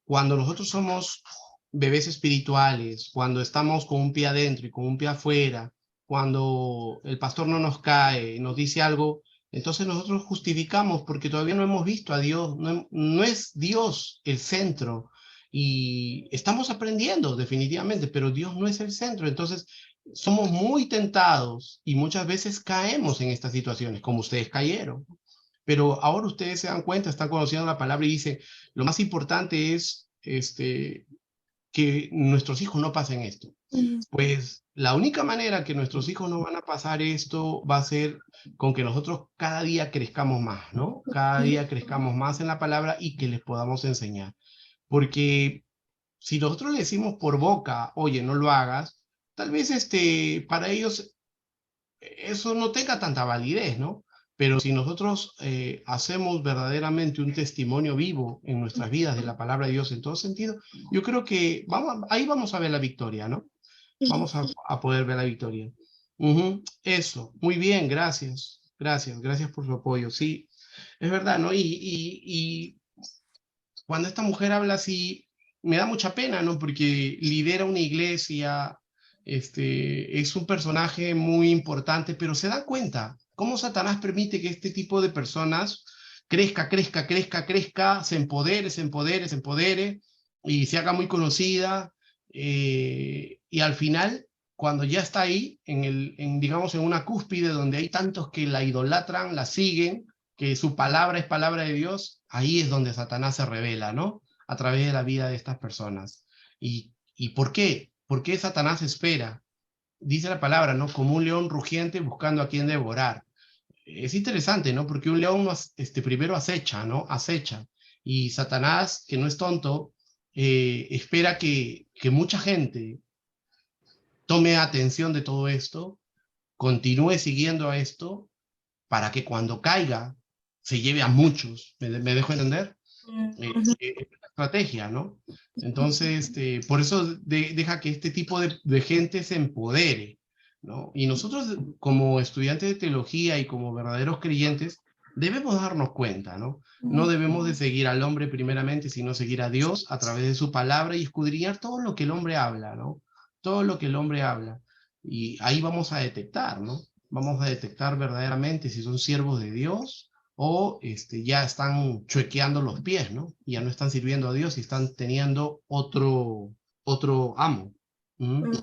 cuando nosotros somos bebés espirituales, cuando estamos con un pie adentro y con un pie afuera, cuando el pastor no nos cae, nos dice algo, entonces nosotros justificamos porque todavía no hemos visto a Dios, no es Dios el centro y estamos aprendiendo definitivamente, pero Dios no es el centro. Entonces, somos muy tentados y muchas veces caemos en estas situaciones, como ustedes cayeron. Pero ahora ustedes se dan cuenta, están conociendo la palabra y dicen, lo más importante es que nuestros hijos no pasen esto. Pues la única manera que nuestros hijos no van a pasar esto va a ser con que nosotros cada día crezcamos más, ¿no? Cada día crezcamos más en la palabra y que les podamos enseñar. Porque si nosotros le decimos por boca, oye, no lo hagas, tal vez para ellos eso no tenga tanta validez, ¿no? Pero si nosotros hacemos verdaderamente un testimonio vivo en nuestras vidas de la palabra de Dios en todo sentido, yo creo que ahí vamos a ver la victoria, ¿no? Vamos a poder ver la victoria. Eso, muy bien, gracias. Gracias por su apoyo. Sí, es verdad, ¿no? Y cuando esta mujer habla así, me da mucha pena, ¿no? Porque lidera una iglesia, es un personaje muy importante, pero se da cuenta cómo Satanás permite que este tipo de personas crezca, se empodere y se haga muy conocida. Y al final, cuando ya está ahí, digamos, en una cúspide donde hay tantos que la idolatran, la siguen, que su palabra es palabra de Dios, ahí es donde Satanás se revela, ¿no? A través de la vida de estas personas. ¿Y por qué? ¿Por qué Satanás espera? Dice la palabra, ¿no? Como un león rugiente buscando a quien devorar. Es interesante, ¿no? Porque un león primero acecha, ¿no? Acecha. Y Satanás, que no es tonto, espera que mucha gente tome atención de todo esto, continúe siguiendo a esto, para que cuando caiga se lleve a muchos. ¿Me dejo entender? Es una estrategia, ¿no? Entonces, por eso deja que este tipo de gente se empodere, ¿no? Y nosotros, como estudiantes de teología y como verdaderos creyentes, debemos darnos cuenta, ¿no? No debemos de seguir al hombre primeramente, sino seguir a Dios a través de su palabra y escudriñar todo lo que el hombre habla, ¿no? Todo lo que el hombre habla. Y ahí vamos a detectar, ¿no? Vamos a detectar verdaderamente si son siervos de Dios o ya están chuequeando los pies, ¿no? Ya no están sirviendo a Dios y están teniendo otro amo. Amén.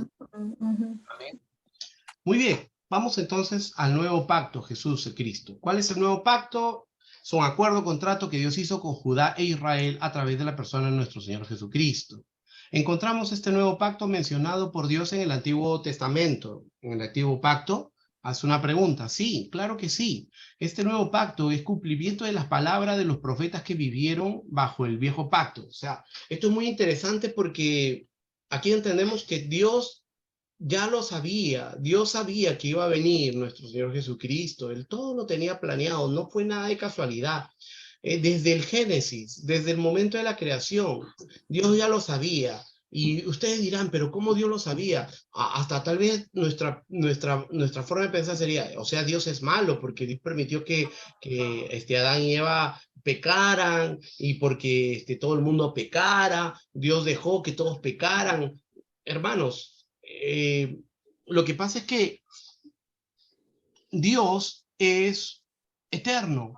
Muy bien, vamos entonces al nuevo pacto, Jesús el Cristo. ¿Cuál es el nuevo pacto? Son acuerdo, contrato que Dios hizo con Judá e Israel a través de la persona de nuestro Señor Jesucristo. Encontramos este nuevo pacto mencionado por Dios en el Antiguo Testamento. En el Antiguo Pacto, hace una pregunta. Sí, claro que sí. Este nuevo pacto es cumplimiento de las palabras de los profetas que vivieron bajo el viejo pacto. O sea, esto es muy interesante porque aquí entendemos que Dios ya lo sabía. Dios sabía que iba a venir nuestro Señor Jesucristo. Él todo lo tenía planeado, no fue nada de casualidad. Desde el Génesis, desde el momento de la creación, Dios ya lo sabía. Y ustedes dirán, pero ¿cómo Dios lo sabía? Hasta tal vez nuestra forma de pensar sería, o sea, Dios es malo porque Dios permitió que Adán y Eva pecaran y porque todo el mundo pecara, Dios dejó que todos pecaran. Hermanos, lo que pasa es que Dios es eterno.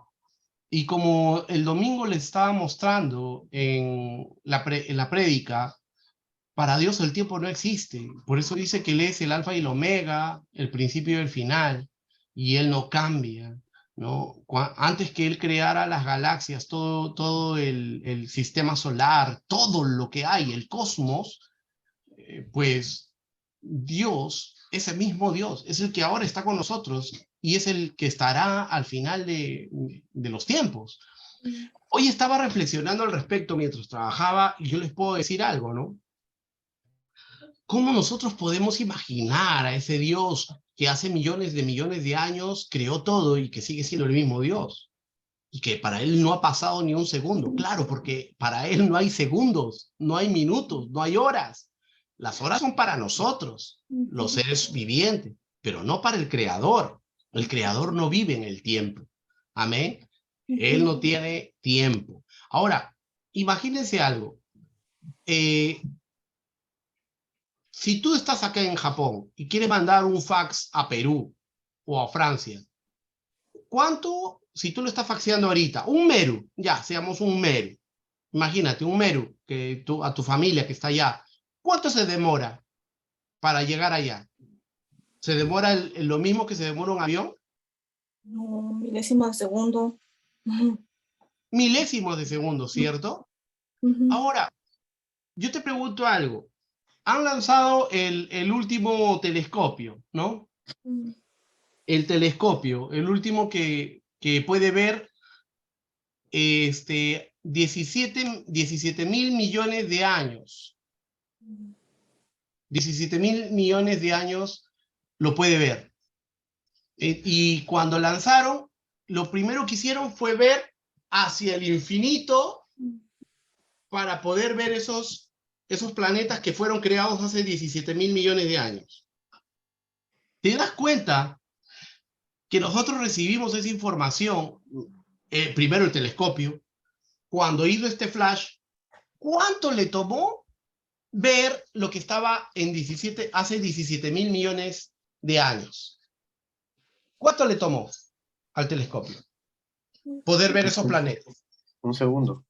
Y como el domingo les estaba mostrando en la prédica, para Dios el tiempo no existe. Por eso dice que Él es el alfa y el omega, el principio y el final, y Él no cambia, ¿no? Antes que Él creara las galaxias, todo el sistema solar, todo lo que hay, el cosmos, pues Dios, ese mismo Dios, es el que ahora está con nosotros y es el que estará al final de los tiempos. Hoy estaba reflexionando al respecto mientras trabajaba y yo les puedo decir algo, ¿no? ¿Cómo nosotros podemos imaginar a ese Dios que hace millones de años creó todo y que sigue siendo el mismo Dios? Y que para Él no ha pasado ni un segundo. Claro, porque para Él no hay segundos, no hay minutos, no hay horas. Las horas son para nosotros, los seres vivientes, pero no para el Creador. El Creador no vive en el tiempo. Amén. Él no tiene tiempo. Ahora, imagínense algo. Si tú estás acá en Japón y quieres mandar un fax a Perú o a Francia, ¿cuánto, si tú lo estás faxeando ahorita? Un meru, ya, seamos un meru. Imagínate, un meru que a tu familia que está allá. ¿Cuánto se demora para llegar allá? ¿Se demora lo mismo que se demora un avión? No, milésimo de segundo. Milésimos de segundo, ¿cierto? Ahora, yo te pregunto algo. Han lanzado el último telescopio, ¿no? El telescopio, el último que puede ver 17 mil millones de años. 17 mil millones de años lo puede ver. Y cuando lanzaron, lo primero que hicieron fue ver hacia el infinito para poder ver esos planetas que fueron creados hace 17 mil millones de años. ¿Te das cuenta que nosotros recibimos esa información, primero el telescopio, cuando hizo este flash, cuánto le tomó ver lo que estaba hace 17 mil millones de años? ¿Cuánto le tomó al telescopio poder ver esos planetas? Un segundo.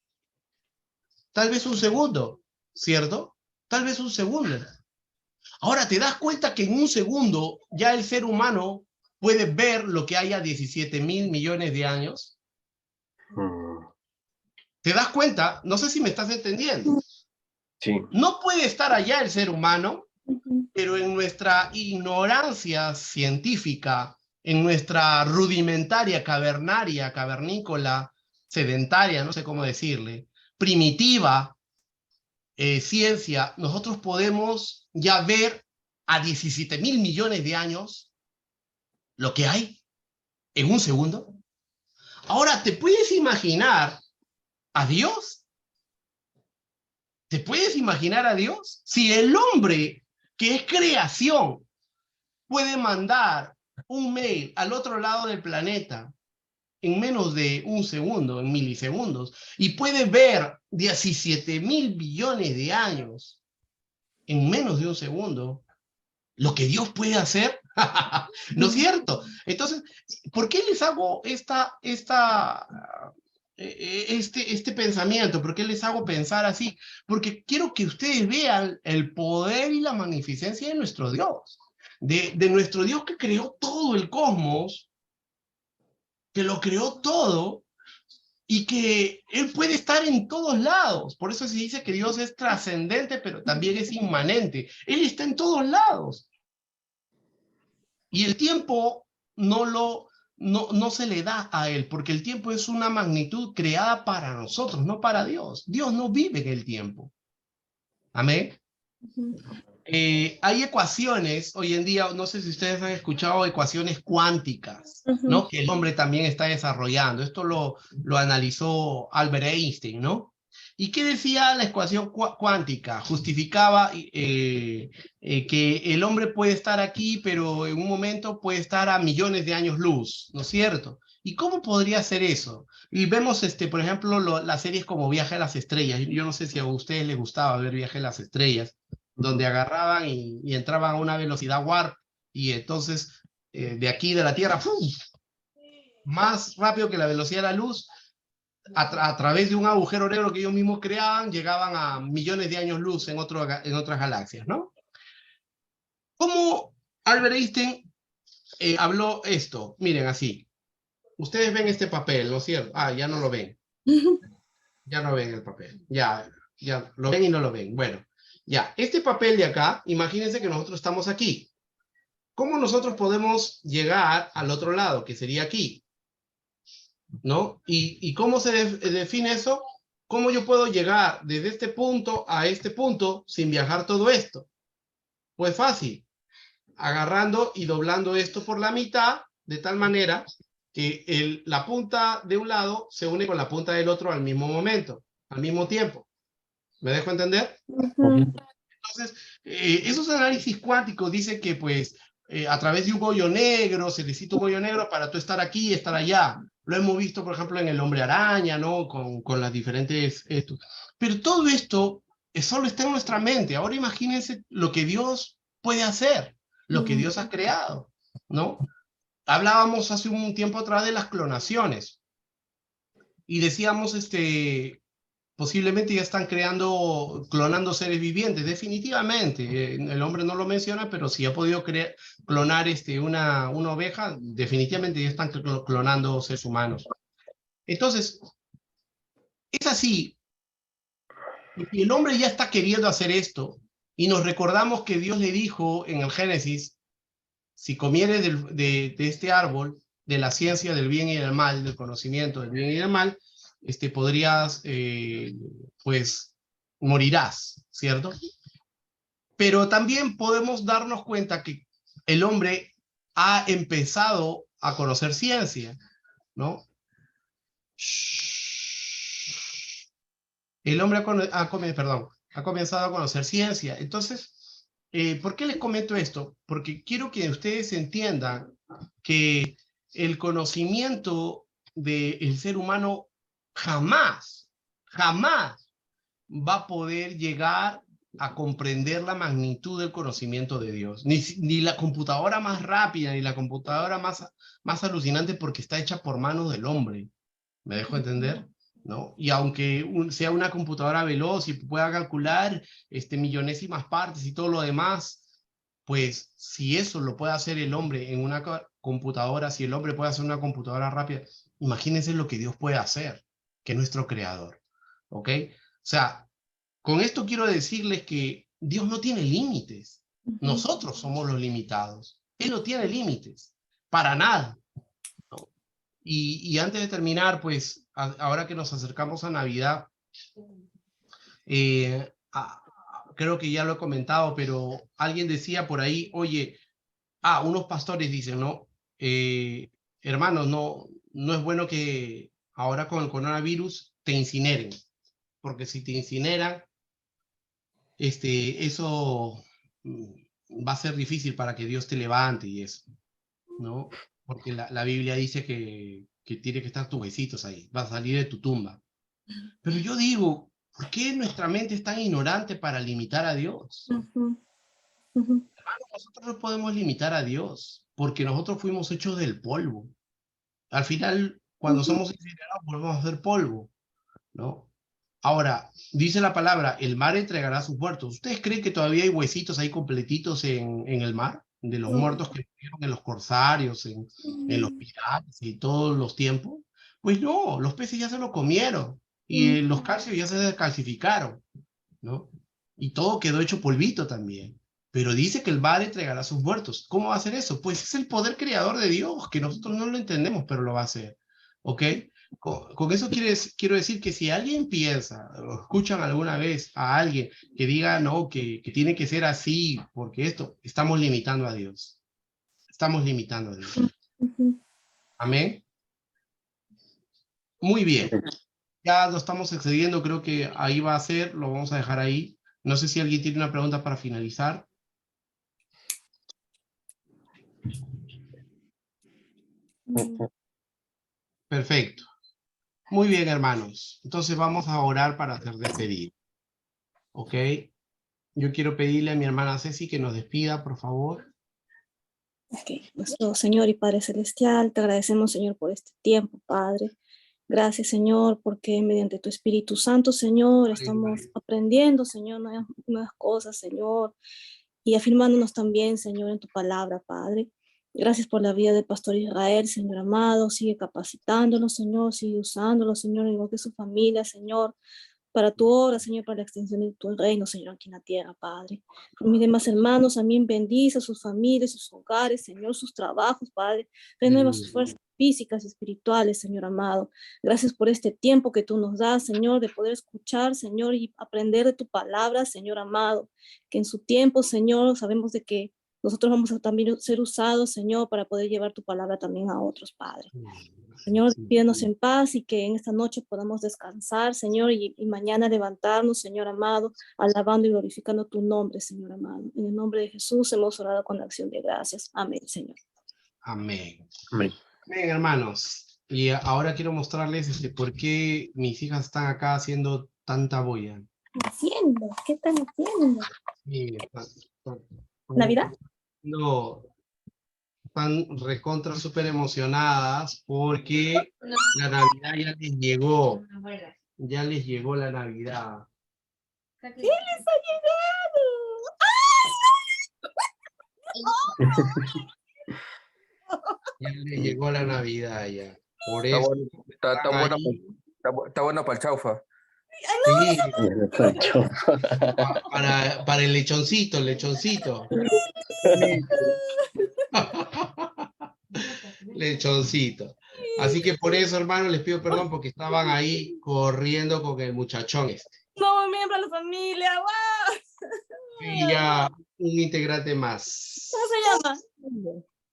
Tal vez un segundo, ¿cierto? Tal vez un segundo. Ahora, ¿te das cuenta que en un segundo ya el ser humano puede ver lo que hay a 17 mil millones de años? ¿Te das cuenta? No sé si me estás entendiendo. Sí. No puede estar allá el ser humano, pero en nuestra ignorancia científica, en nuestra rudimentaria, cavernícola, sedentaria, no sé cómo decirle, primitiva ciencia, nosotros podemos ya ver a 17 mil millones de años lo que hay en un segundo. Ahora, ¿te puedes imaginar a Dios? ¿Te puedes imaginar a Dios? Si el hombre, que es creación, puede mandar un mail al otro lado del planeta en menos de un segundo, en milisegundos, y puede ver 17 mil billones de años en menos de un segundo, lo que Dios puede hacer, ¿no es cierto? Entonces, ¿por qué les hago este pensamiento? ¿Por qué les hago pensar así? Porque quiero que ustedes vean el poder y la magnificencia de nuestro Dios, de nuestro Dios que creó todo el cosmos, que lo creó todo, y que Él puede estar en todos lados. Por eso se dice que Dios es trascendente, pero también es inmanente. Él está en todos lados. Y el tiempo no se le da a Él, porque el tiempo es una magnitud creada para nosotros, no para Dios. Dios no vive en el tiempo. Amén. Ujú. Hay ecuaciones hoy en día, no sé si ustedes han escuchado ecuaciones cuánticas, ¿no? Ujú. Que el hombre también está desarrollando. Esto lo analizó Albert Einstein, ¿no? ¿Y qué decía la ecuación cuántica? Justificaba que el hombre puede estar aquí, pero en un momento puede estar a millones de años luz, ¿no es cierto? ¿Y cómo podría ser eso? Y vemos, por ejemplo, las series como Viaje a las Estrellas. Yo no sé si a ustedes les gustaba ver Viaje a las Estrellas, donde agarraban y entraban a una velocidad warp, y entonces de aquí de la Tierra, ¡pum!, más rápido que la velocidad de la luz, a través de un agujero negro que ellos mismos creaban, llegaban a millones de años luz en otras galaxias, ¿no? ¿Cómo Albert Einstein habló esto? Miren, así. Ustedes ven este papel, ¿no es cierto? Ah, ya no lo ven. Ya no ven el papel. Ya lo ven y no lo ven. Bueno, ya. Este papel de acá, imagínense que nosotros estamos aquí. ¿Cómo nosotros podemos llegar al otro lado, que sería aquí? ¿No? ¿Y cómo se define eso? ¿Cómo yo puedo llegar desde este punto a este punto sin viajar todo esto? Pues fácil, agarrando y doblando esto por la mitad, de tal manera que la punta de un lado se une con la punta del otro al mismo momento, al mismo tiempo. ¿Me dejo entender? Ujú. Entonces, esos análisis cuánticos dicen que pues a través de un hoyo negro, se necesita un hoyo negro para tú estar aquí y estar allá. Lo hemos visto, por ejemplo, en el Hombre Araña, ¿no? Con las diferentes... Pero todo esto solo está en nuestra mente. Ahora imagínense lo que Dios puede hacer, lo que Dios ha creado, ¿no? Hablábamos hace un tiempo atrás de las clonaciones y decíamos, posiblemente ya están clonando seres vivientes, definitivamente. El hombre no lo menciona, pero si ha podido clonar una oveja, definitivamente ya están clonando seres humanos. Entonces, es así. Y el hombre ya está queriendo hacer esto, y nos recordamos que Dios le dijo en el Génesis, si comieres de este árbol, de la ciencia del bien y del mal, del conocimiento del bien y del mal, podrías, pues, morirás, ¿cierto? Pero también podemos darnos cuenta que el hombre ha empezado a conocer ciencia, ¿no? El hombre ha comenzado a conocer ciencia. Entonces, ¿por qué les comento esto? Porque quiero que ustedes entiendan que el conocimiento del ser humano jamás va a poder llegar a comprender la magnitud del conocimiento de Dios. Ni la computadora más rápida, ni la computadora más alucinante, porque está hecha por manos del hombre. ¿Me dejo entender? ¿No? Y aunque sea una computadora veloz y pueda calcular millonésimas partes y todo lo demás, pues si eso lo puede hacer el hombre en una computadora, si el hombre puede hacer una computadora rápida, imagínense lo que Dios puede hacer, que es nuestro creador. ¿Ok? O sea, con esto quiero decirles que Dios no tiene límites. Nosotros somos los limitados. Él no tiene límites, para nada. ¿No? Y antes de terminar, pues, ahora que nos acercamos a Navidad, creo que ya lo he comentado, pero alguien decía por ahí, oye, unos pastores dicen, ¿no? Hermanos, no es bueno que ahora con el coronavirus te incineren, porque si te incineran, eso va a ser difícil para que Dios te levante y eso, ¿no? Porque la Biblia dice que tiene que estar tus huesitos ahí, va a salir de tu tumba. Pero yo digo, ¿por qué nuestra mente es tan ignorante para limitar a Dios? Ujú. Ujú. Nosotros no podemos limitar a Dios, porque nosotros fuimos hechos del polvo. Al final, cuando Ujú. somos incinerados, volvemos a ser polvo, ¿no? Ahora, dice la palabra, el mar entregará a sus muertos. ¿Ustedes creen que todavía hay huesitos ahí completitos en el mar? De los muertos que murieron en los corsarios, en los piratas y todos los tiempos. Pues no, los peces ya se lo comieron y los calcios ya se descalcificaron, ¿no? Y todo quedó hecho polvito también. Pero dice que el mar entregará a sus muertos. ¿Cómo va a hacer eso? Pues es el poder creador de Dios, que nosotros no lo entendemos, pero lo va a hacer. ¿Ok? Con eso quiero decir que si alguien piensa, o escuchan alguna vez a alguien que diga, no, que tiene que ser así, porque esto, estamos limitando a Dios. Estamos limitando a Dios. Ujú. Amén. Muy bien. Ya lo estamos excediendo, creo que ahí va a ser, lo vamos a dejar ahí. No sé si alguien tiene una pregunta para finalizar. Perfecto. Muy bien, hermanos. Entonces vamos a orar para hacer despedir. ¿Ok? Yo quiero pedirle a mi hermana Ceci que nos despida, por favor. Ok, nuestro Señor y Padre Celestial, te agradecemos, Señor, por este tiempo, Padre. Gracias, Señor, porque mediante tu Espíritu Santo, Señor, estamos aprendiendo, Señor, nuevas cosas, Señor, y afirmándonos también, Señor, en tu palabra, Padre. Gracias por la vida del pastor Israel, Señor amado. Sigue capacitándonos, Señor, sigue usándolo, Señor, igual que su familia, Señor, para tu obra, Señor, para la extensión de tu reino, Señor, aquí en la tierra, Padre. Por mis demás hermanos, también bendice a sus familias, sus hogares, Señor, sus trabajos, Padre. Renueva sus fuerzas físicas y espirituales, Señor amado. Gracias por este tiempo que tú nos das, Señor, de poder escuchar, Señor, y aprender de tu palabra, Señor amado. Que en su tiempo, Señor, sabemos de que nosotros vamos a también ser usados, Señor, para poder llevar tu palabra también a otros, Padre. Señor, pídenos en paz y que en esta noche podamos descansar, Señor, y mañana levantarnos, Señor amado, alabando y glorificando tu nombre, Señor amado. En el nombre de Jesús hemos orado con acción de gracias. Amén, Señor. Amén. Amén. Bien, hermanos. Y ahora quiero mostrarles por qué mis hijas están acá haciendo tanta bulla. Haciendo, ¿qué están haciendo? Sí, ¿Navidad? no, están recontra súper emocionadas porque la Navidad ya les llegó. Ya les llegó la Navidad. ¿Qué les ha llegado? Ya les llegó la Navidad ya. Por Está eso bueno, está están buena, ahí. está buena para el chaufa. Sí, Pancho. para el lechoncito, el lechoncito. Lechoncito. Así que por eso, hermano, les pido perdón porque estaban ahí corriendo con el muchachón este. No, miembro de la familia, ¡guau! Y ya un integrante más. ¿Cómo se llama?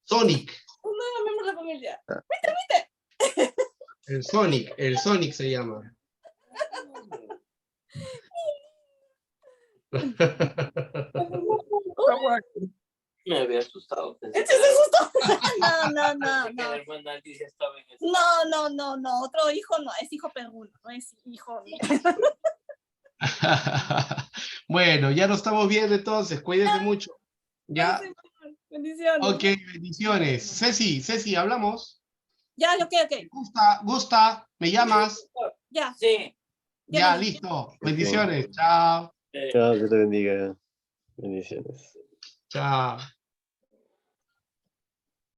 Sonic. Un nuevo miembro de la familia. El Sonic se llama. Me había asustado. ¿Este se asustó? No. La hermana Alicia estaba en eso. No. Otro hijo no, es hijo perruno, no es hijo. Bueno, ya nos estamos viendo entonces. Cuídense mucho. Ya. Bendiciones. Ok, bendiciones. Ceci, hablamos. Ya, ok. Gusta, me llamas. Ya. Sí. Ya, listo. Bendiciones. Chao. Chao, Dios te bendiga. Bendiciones. Chao.